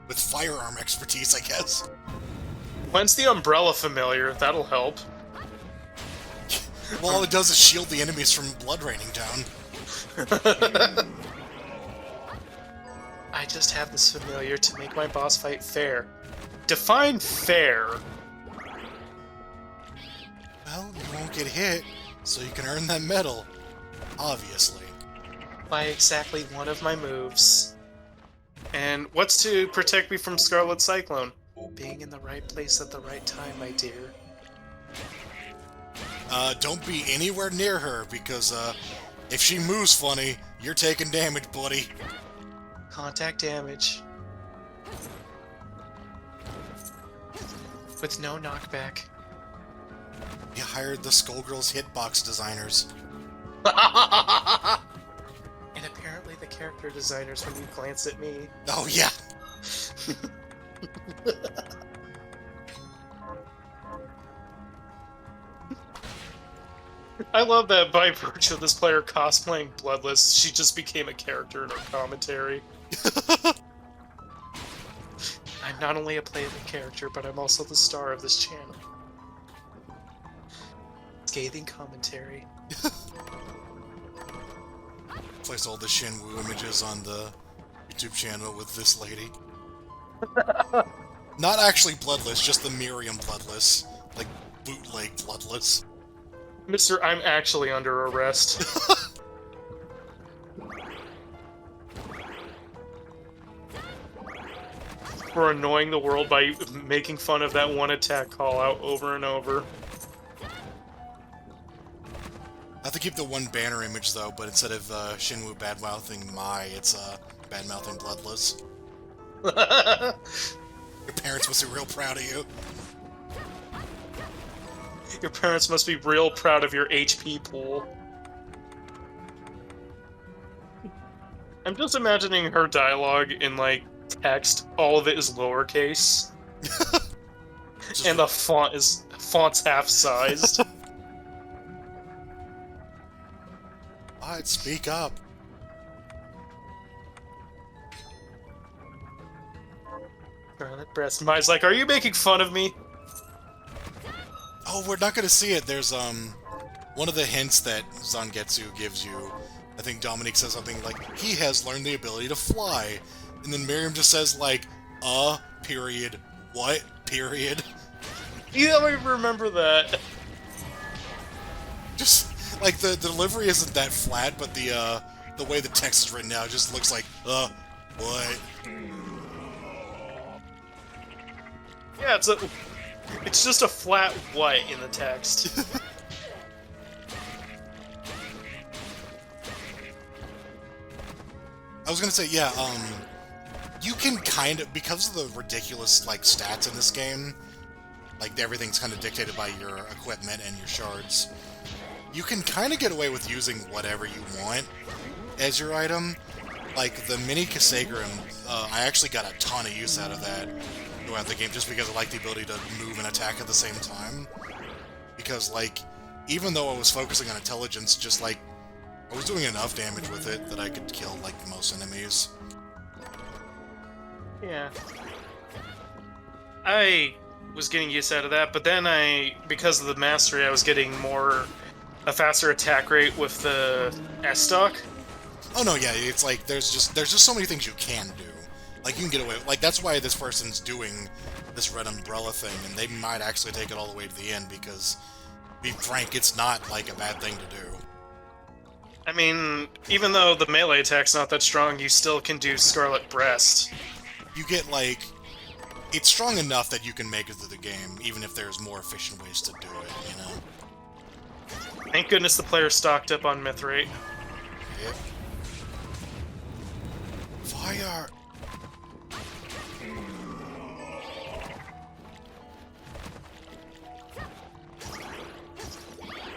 With firearm expertise, I guess. When's the umbrella familiar? That'll help. Well, all it does is shield the enemies from blood raining down. I just have this familiar to make my boss fight fair. Define fair. Well, you won't get hit, so you can earn that medal. Obviously. By exactly one of my moves. And what's to protect me from Scarlet Cyclone? Being in the right place at the right time, my dear. Don't be anywhere near her, because, if she moves funny, you're taking damage, buddy. Contact damage. With no knockback. You hired the Skullgirls hitbox designers. And apparently the character designers when you glance at me. Oh, yeah! I love that by virtue of this player cosplaying Bloodless, she just became a character in her commentary. I'm not only a playable character, but I'm also the star of this channel. Scathing commentary. Place all the Shenwu images on the YouTube channel with this lady. Not actually Bloodless, just the Miriam Bloodless. Like, bootleg Bloodless. Mister, I'm actually under arrest. For annoying the world by making fun of that one attack call-out over and over. I have to keep the one banner image, though, but instead of Shenwu bad-mouthing Mai, it's bad-mouthing Bloodless. Your parents must be real proud of you. Your parents must be real proud of your HP pool. I'm just imagining her dialogue in, like, text. All of it is lowercase. And the font's half-sized. Alright, speak up. Scarlet Breast. Mai's like, are you making fun of me? Oh, we're not gonna see it. There's, one of the hints that Zangetsu gives you. I think Dominique says something like, he has learned the ability to fly. And then Miriam just says, like, period. What? Period. You don't even remember that. Just, like, the delivery isn't that flat, but the way the text is written out just looks like, what? Yeah, it's just a flat what in the text. I was gonna say, yeah, you can kind of, because of the ridiculous, like, stats in this game, like, everything's kind of dictated by your equipment and your shards, you can kind of get away with using whatever you want as your item. Like, the mini Kasegrim, I actually got a ton of use out of that throughout the game, just because I like the ability to move and attack at the same time. Because, like, even though I was focusing on intelligence, just, like, I was doing enough damage with it that I could kill, like, most enemies. Yeah. I was getting used out of that, but then because of the mastery, I was getting a faster attack rate with the S-Stock. Oh no, yeah, it's like there's just so many things you can do. Like you can get away like that's why this person's doing this red umbrella thing, and they might actually take it all the way to the end because, to be frank, it's not like a bad thing to do. I mean, even though the melee attack's not that strong, you still can do Scarlet Breast. You get like it's strong enough that you can make it through the game, even if there's more efficient ways to do it, you know? Thank goodness the player stocked up on Mithrate. Yep. Fire!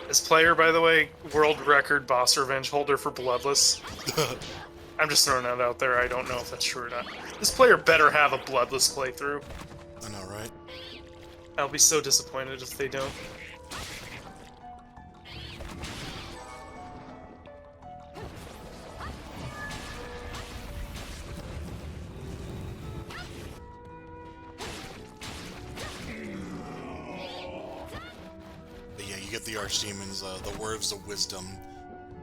This player, by the way, world record boss revenge holder for Bloodless. I'm just throwing that out there, I don't know if that's true or not. This player better have a Bloodless playthrough. I know, right? I'll be so disappointed if they don't. But yeah, you get the Archdemons, the Words of Wisdom.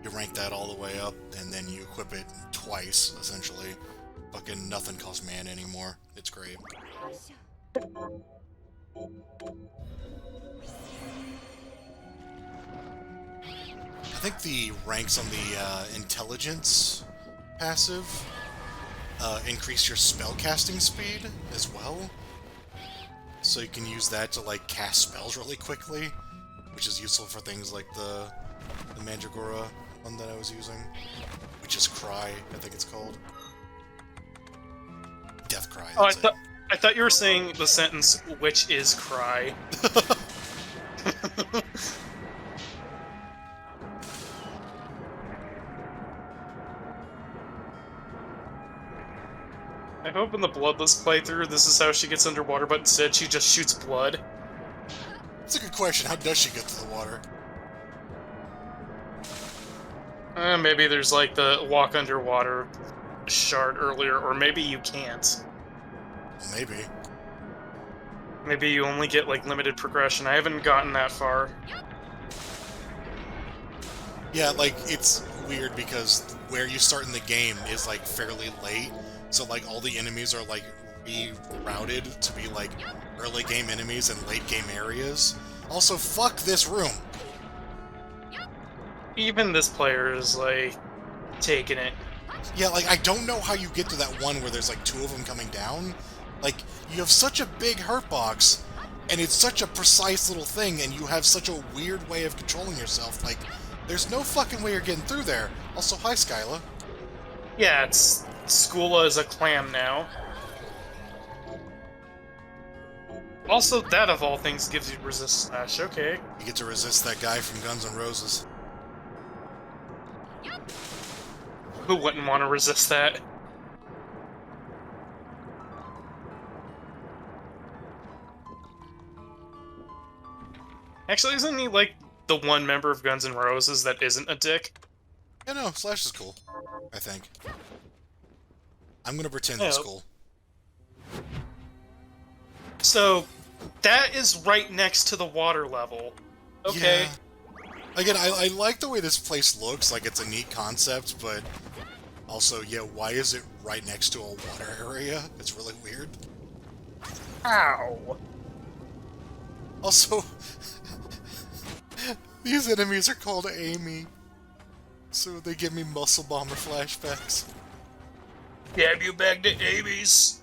You rank that all the way up, and then you equip it twice, essentially. Fucking nothing costs mana anymore. It's great. I think the ranks on the intelligence passive increase your spellcasting speed as well. So you can use that to like cast spells really quickly, which is useful for things like the Mandragora one that I was using, which is Cry, I think it's called. Death Cry. Oh, I thought you were saying the sentence, which is Cry. I hope in the Bloodless playthrough this is how she gets underwater, but instead she just shoots blood. That's a good question. How does she get to the water? Maybe there's like the walk underwater shard earlier, or maybe you can't. Maybe. Maybe you only get like limited progression. I haven't gotten that far. Yeah, like, it's weird because where you start in the game is like fairly late, so like all the enemies are like rerouted to be like early game enemies and late game areas. Also, fuck this room. Even this player is like taking it. Yeah, like, I don't know how you get to that one where there's like two of them coming down. Like, you have such a big hurt box, and it's such a precise little thing, and you have such a weird way of controlling yourself. Like, there's no fucking way you're getting through there. Also, hi, Skyla. Yeah, it's Skula is a clam now. Also, that of all things gives you resist slash. Okay. You get to resist that guy from Guns N' Roses. Who wouldn't want to resist that? Actually, isn't he like the one member of Guns N' Roses that isn't a dick? Yeah, no, Slash is cool. I think. I'm gonna pretend he's cool. So, that is right next to the water level. Okay. Yeah. Again, I like the way this place looks, like it's a neat concept, but also, yeah, why is it right next to a water area? It's really weird. Ow. Also, these enemies are called Amy, so they give me Muscle Bomber flashbacks. Damn you back to Amy's.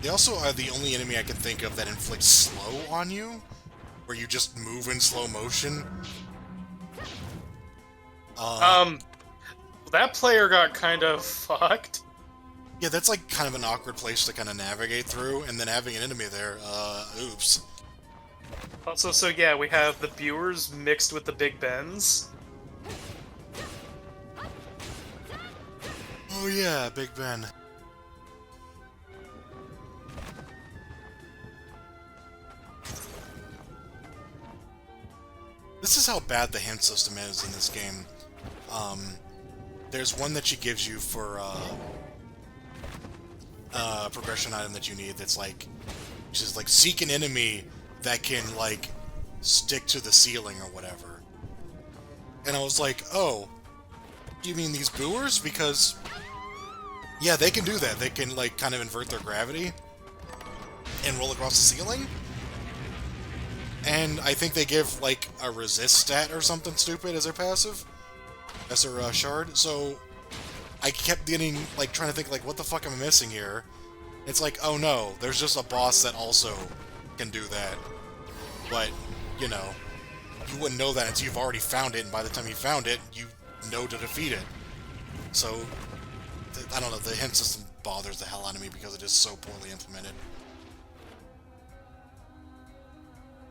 They also are the only enemy I can think of that inflicts slow on you, where you just move in slow motion. That player got kind of fucked. Yeah, that's like kind of an awkward place to kind of navigate through, and then having an enemy there, oops. Also, so yeah, we have the viewers mixed with the Big Bens. Oh yeah, Big Ben. This is how bad the hint system is in this game. There's one that she gives you for, progression item that you need that's like, which is like seek an enemy that can like stick to the ceiling or whatever. And I was like, oh, you mean these booers? Because yeah, they can do that. They can like kind of invert their gravity and roll across the ceiling. And I think they give like a resist stat or something stupid as their passive, as their shard. So I kept getting like trying to think like, what the fuck am I missing here? It's like, oh no, there's just a boss that also can do that. But, you know, you wouldn't know that until you've already found it, and by the time you found it, you know to defeat it. So, I don't know, the hint system bothers the hell out of me because it is so poorly implemented.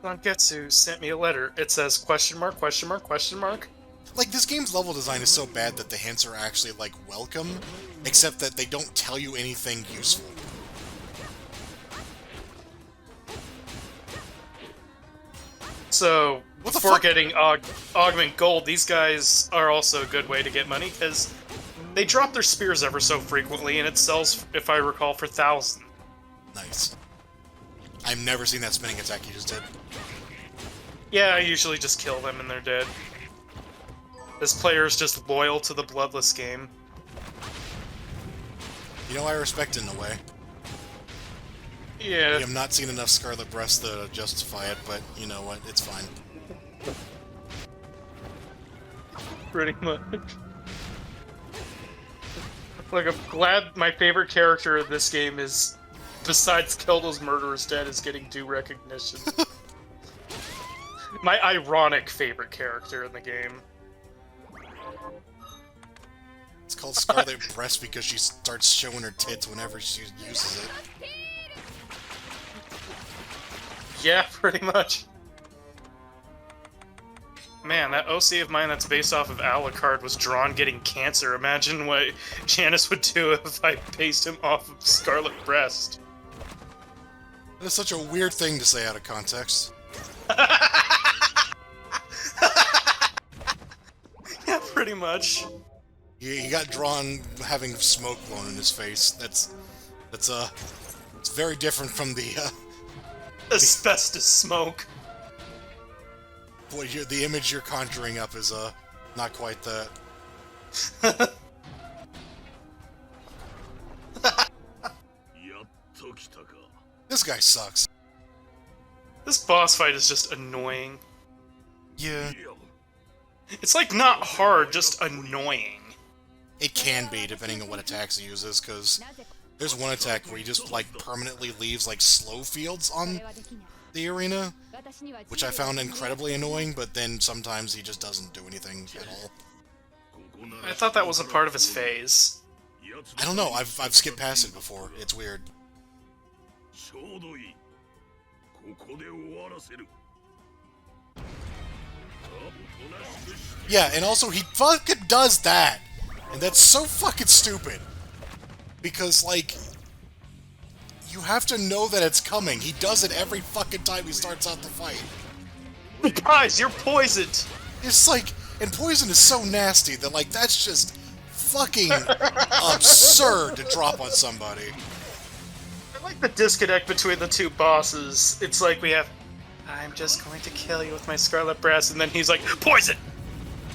Sangetsu sent me a letter. It says, question mark, question mark, question mark. Like, this game's level design is so bad that the hints are actually, like, welcome, except that they don't tell you anything useful. So, before getting Augment Gold, these guys are also a good way to get money, because they drop their spears ever so frequently, and it sells, if I recall, for 1,000. Nice. I've never seen that spinning attack you just did. Yeah, I usually just kill them and they're dead. This player is just loyal to the bloodless game. You know, I respect it in a way. Yeah. I have not seen enough Scarlet Breast to justify it, but you know what, it's fine. Pretty much. Like, I'm glad my favorite character in this game is, besides Keldo's Murderous Dead, is getting due recognition. My ironic favorite character in the game. It's called Scarlet Breast because she starts showing her tits whenever she uses it. Yeah, pretty much. Man, that OC of mine that's based off of Alucard was drawn getting cancer. Imagine what Janice would do if I based him off of Scarlet Breast. That is such a weird thing to say out of context. Yeah, pretty much. He got drawn having smoke blown in his face. It's very different from the asbestos smoke. The image you're conjuring up is not quite that. This guy sucks. This boss fight is just annoying. Yeah. It's like not hard, just annoying. It can be, depending on what attacks he uses, because there's one attack where he just, like, permanently leaves, like, slow fields on the arena, which I found incredibly annoying, but then sometimes he just doesn't do anything at all. I thought that was a part of his phase. I don't know, I've skipped past it before. It's weird. Yeah, and also he fucking does that! And that's so fucking stupid. Because, like, you have to know that it's coming. He does it every fucking time he starts out the fight. Guys, you're poisoned! It's like, and poison is so nasty that, like, that's just fucking absurd to drop on somebody. I like the disconnect between the two bosses. It's like we have, I'm just going to kill you with my Scarlet Breast, and then he's like, poison!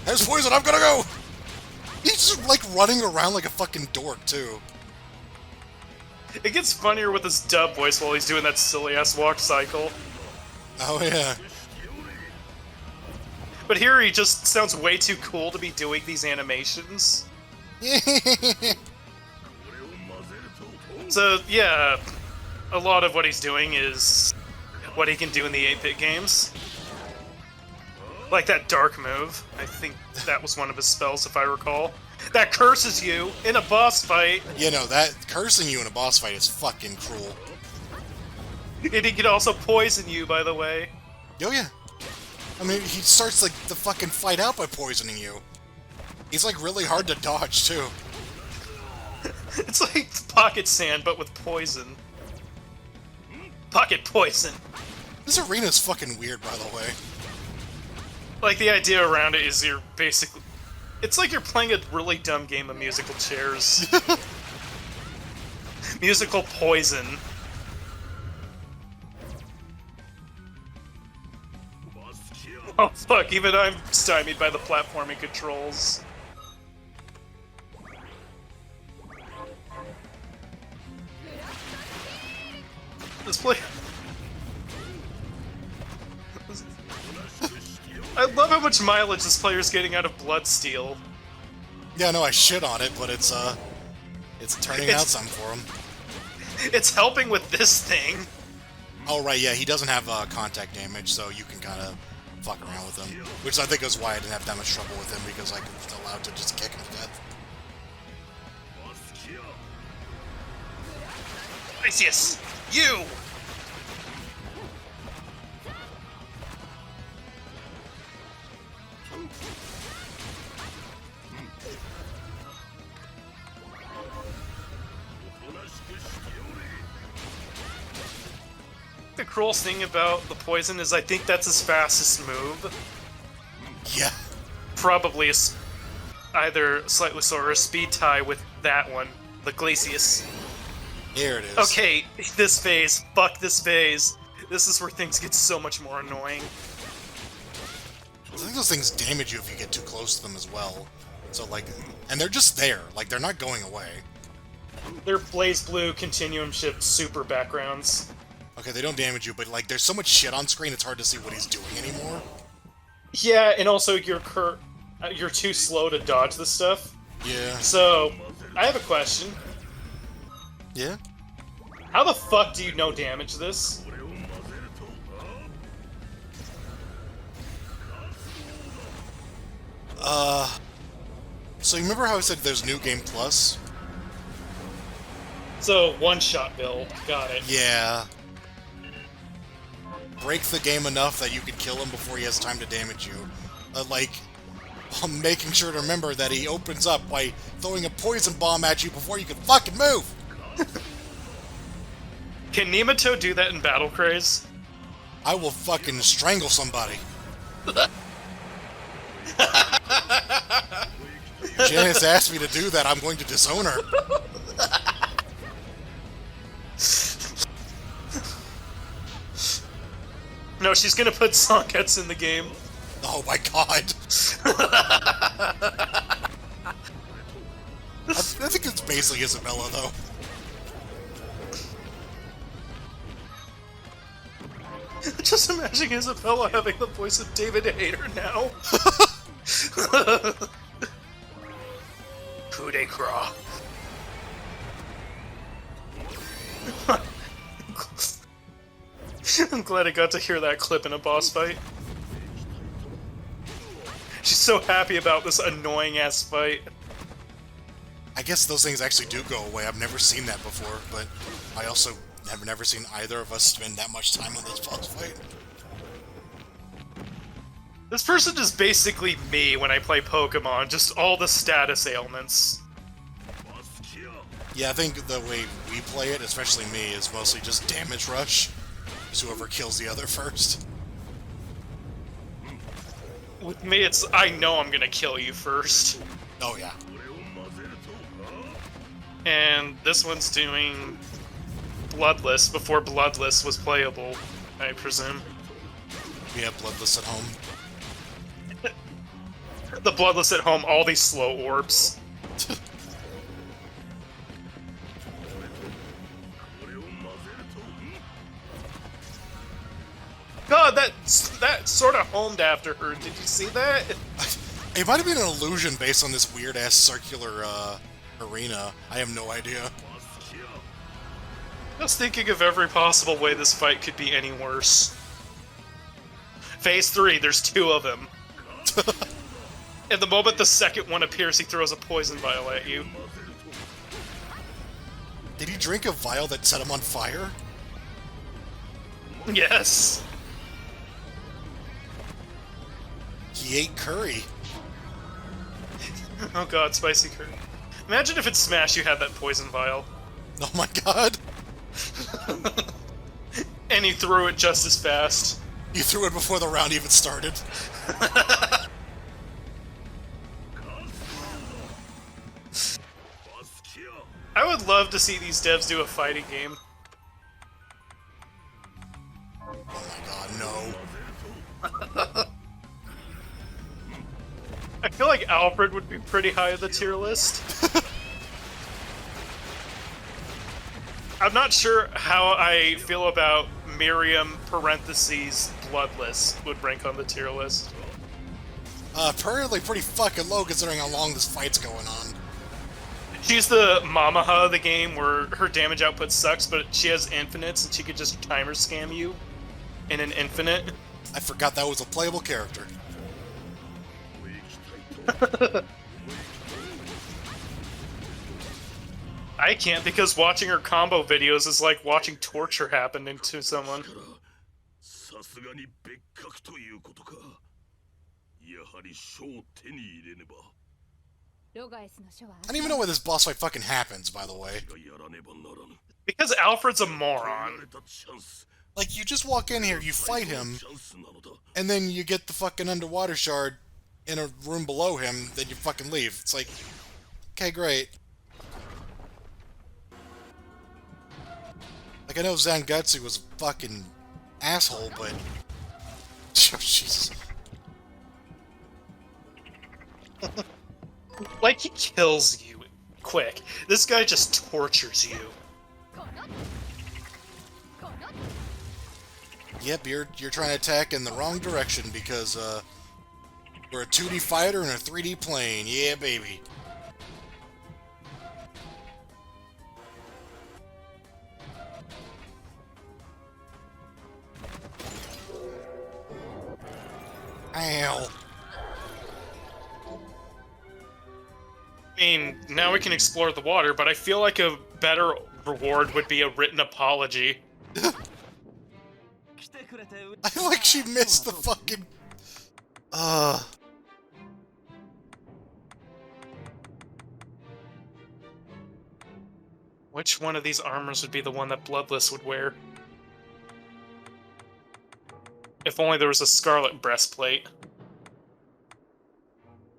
There's poison, I'm gonna go! He's just, like, running around like a fucking dork, too. It gets funnier with his dub voice while he's doing that silly-ass walk cycle. Oh, yeah. But here he just sounds way too cool to be doing these animations. So, yeah, a lot of what he's doing is what he can do in the 8-bit games. Like that dark move. I think that was one of his spells, if I recall. That curses you in a boss fight. You know, that cursing you in a boss fight is fucking cruel. And he can also poison you, by the way. Oh, yeah. I mean, he starts, like, the fucking fight out by poisoning you. He's, like, really hard to dodge, too. It's like pocket sand, but with poison. Pocket poison. This arena's fucking weird, by the way. Like, the idea around it is you're basically... It's like you're playing a really dumb game of musical chairs. Musical poison. Oh fuck, even I'm stymied by the platforming controls. This play... I love how much mileage this player's getting out of Bloodstained. Yeah, no, I shit on it, but it's turning out some for him. It's helping with this thing. Oh, right, yeah, he doesn't have contact damage, so you can kind of fuck around with him. Which I think is why I didn't have that much trouble with him, because I was allowed to just kick him to death. Yes, you! The cruel thing about the poison is I think that's his fastest move. Yeah. Probably either slightly slower or a speed tie with that one, the Glacius. Here it is. Okay, this phase. Fuck this phase. This is where things get so much more annoying. I think those things damage you if you get too close to them as well. So, like, and they're just there. Like, they're not going away. They're Blaze Blue Continuum Ship super backgrounds. Okay, they don't damage you, but, like, there's so much shit on screen, it's hard to see what he's doing anymore. Yeah, and also you're too slow to dodge this stuff. Yeah. So, I have a question. Yeah? How the fuck do you no damage this? So you remember how I said there's New Game Plus? So, one-shot build. Got it. Yeah. Break the game enough that you can kill him before he has time to damage you. Like, while making sure to remember that he opens up by throwing a poison bomb at you before you can fucking move! Can Nemoto do that in Battle Craze? I will fucking strangle somebody. Janice asked me to do that, I'm going to disown her. No, she's gonna put sockets in the game. Oh my god. I think it's basically Isabella, though. Just imagine Isabella having the voice of David Hayter now. Coup de grace. I'm glad I got to hear that clip in a boss fight. She's so happy about this annoying-ass fight. I guess those things actually do go away. I've never seen that before, but I also have never seen either of us spend that much time on this boss fight. This person is basically me when I play Pokemon, just all the status ailments. Yeah, I think the way we play it, especially me, is mostly just damage rush. Just whoever kills the other first. With me, it's I know I'm gonna kill you first. Oh yeah. And this one's doing Bloodless before Bloodless was playable, I presume. We have Bloodless at home. The Bloodless at home, all these slow orbs. God, that sort of homed after her. Did you see that? It might have been an illusion based on this weird-ass circular, arena. I have no idea. I was thinking of every possible way this fight could be any worse. Phase 3, there's 2 of them. And the moment the second one appears, he throws a poison vial at you. Did he drink a vial that set him on fire? Yes. He ate curry. Oh god, spicy curry. Imagine if in Smash you had that poison vial. Oh my god. And he threw it just as fast. You threw it before the round even started. I would love to see these devs do a fighting game. Oh my god, no. I feel like Alfred would be pretty high on the tier list. I'm not sure how I feel about Miriam parentheses Bloodless would rank on the tier list. Apparently pretty fucking low considering how long this fight's going on. She's the Mamaha of the game where her damage output sucks, but she has infinites and she could just timer scam you in an infinite. I forgot that was a playable character. I can't because watching her combo videos is like watching torture happening to someone. I don't even know where this boss fight fucking happens, by the way. Because Alfred's a moron. Like, you just walk in here, you fight him, and then you get the fucking underwater shard in a room below him, then you fucking leave. It's like, okay, great. Like, I know Zangetsu was a fucking asshole, but... Oh, Jesus. Like, he kills you quick. This guy just tortures you. Yep, you're trying to attack in the wrong direction because, we're a 2D fighter in a 3D plane. Yeah, baby. Ow. I mean, now we can explore the water, but I feel like a better reward would be a written apology. I feel like she missed the fucking... Which one of these armors would be the one that Bloodless would wear? If only there was a scarlet breastplate.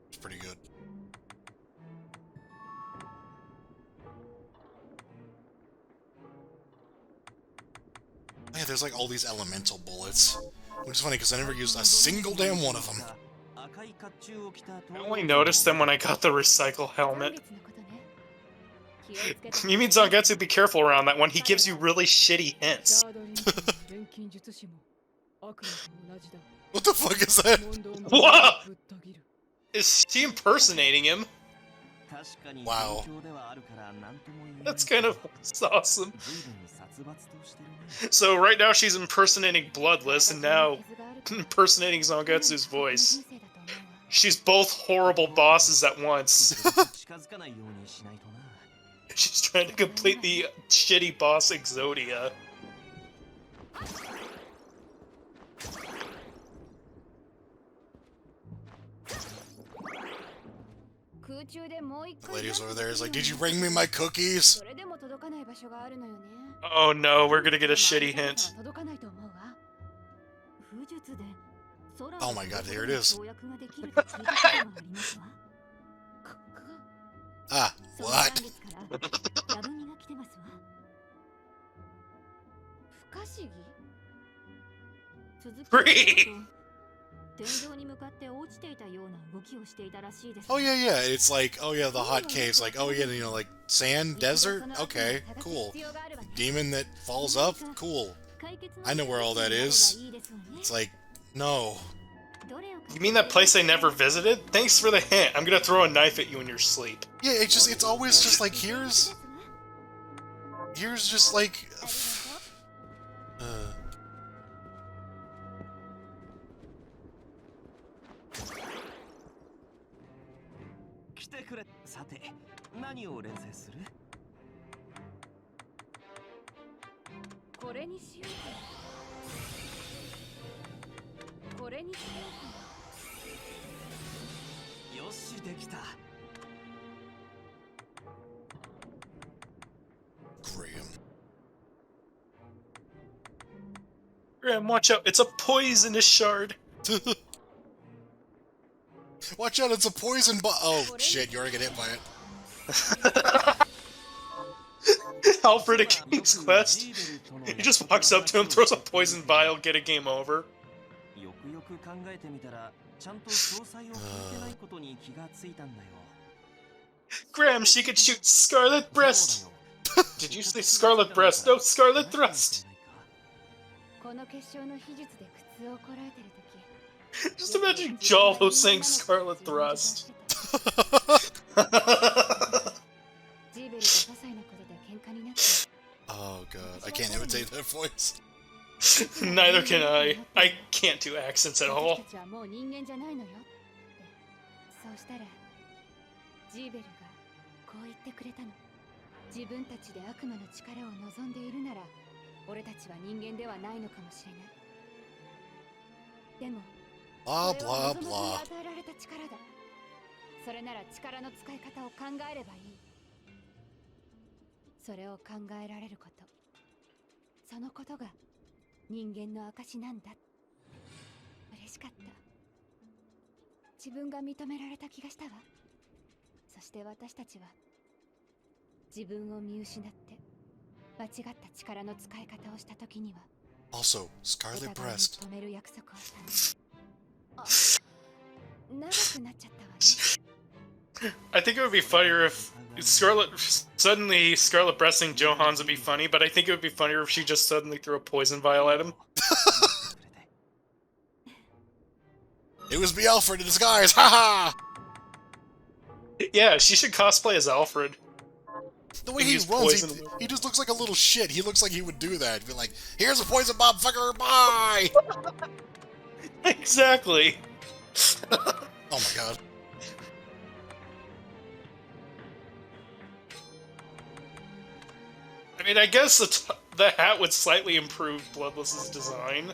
It's pretty good. Yeah, there's like all these elemental bullets. Which is funny because I never used a single damn one of them. I only noticed them when I got the recycle helmet. You mean Zangetsu, be careful around that one. He gives you really shitty hints. What the fuck is that? Whoa! Is she impersonating him? Wow. That's kind of awesome. So right now she's impersonating Bloodless, and now impersonating Zangetsu's voice. She's both horrible bosses at once. She's trying to complete the shitty boss Exodia. The lady's over there is like, did you bring me my cookies? Oh no, we're gonna get a shitty hint. Oh my god, here it is. Ah, what? Free! Oh yeah, it's like, oh yeah, the hot caves, like, oh yeah, you know, like, sand, desert? Okay, cool. Demon that falls up? Cool. I know where all that is. It's like, no. You mean that place I never visited? Thanks for the hint. I'm gonna throw a knife at you in your sleep. Yeah, it's always just like, here's just like... Graham, watch out. It's a poisonous shard. Watch out, it's a poison oh shit, you're gonna get hit by it. Alfred at King's Quest. He just walks up to him, throws a poison vial, get a game over. Graham, she could shoot Scarlet Breast! Did you say Scarlet Breast? No, Scarlet Thrust! Just imagine Jalo saying Scarlet Thrust. Oh god, I can't imitate that voice. Neither can I. I can't do accents at all. Blah blah blah. それなら力の使い方を考えればいい。それを考えられること、そのことが人間の証なんだ。嬉しかった。自分が認められた気がしたわ。そして私たちは自分を見失って間違った力の使い方をした時には Also, Scarlet Breast. 止める約束をしたの。長くなっちゃったわね。I think it would be funnier if suddenly Scarlet Breasting Johans would be funny, but I think it would be funnier if she just suddenly threw a poison vial at him. It was me, Alfred, in disguise! Haha! Yeah, she should cosplay as Alfred. The way he runs, he just looks like a little shit. He looks like he would do that. Be like, here's a poison bomb, fucker, bye! Exactly. Oh my god. I mean, I guess the hat would slightly improve Bloodless's design.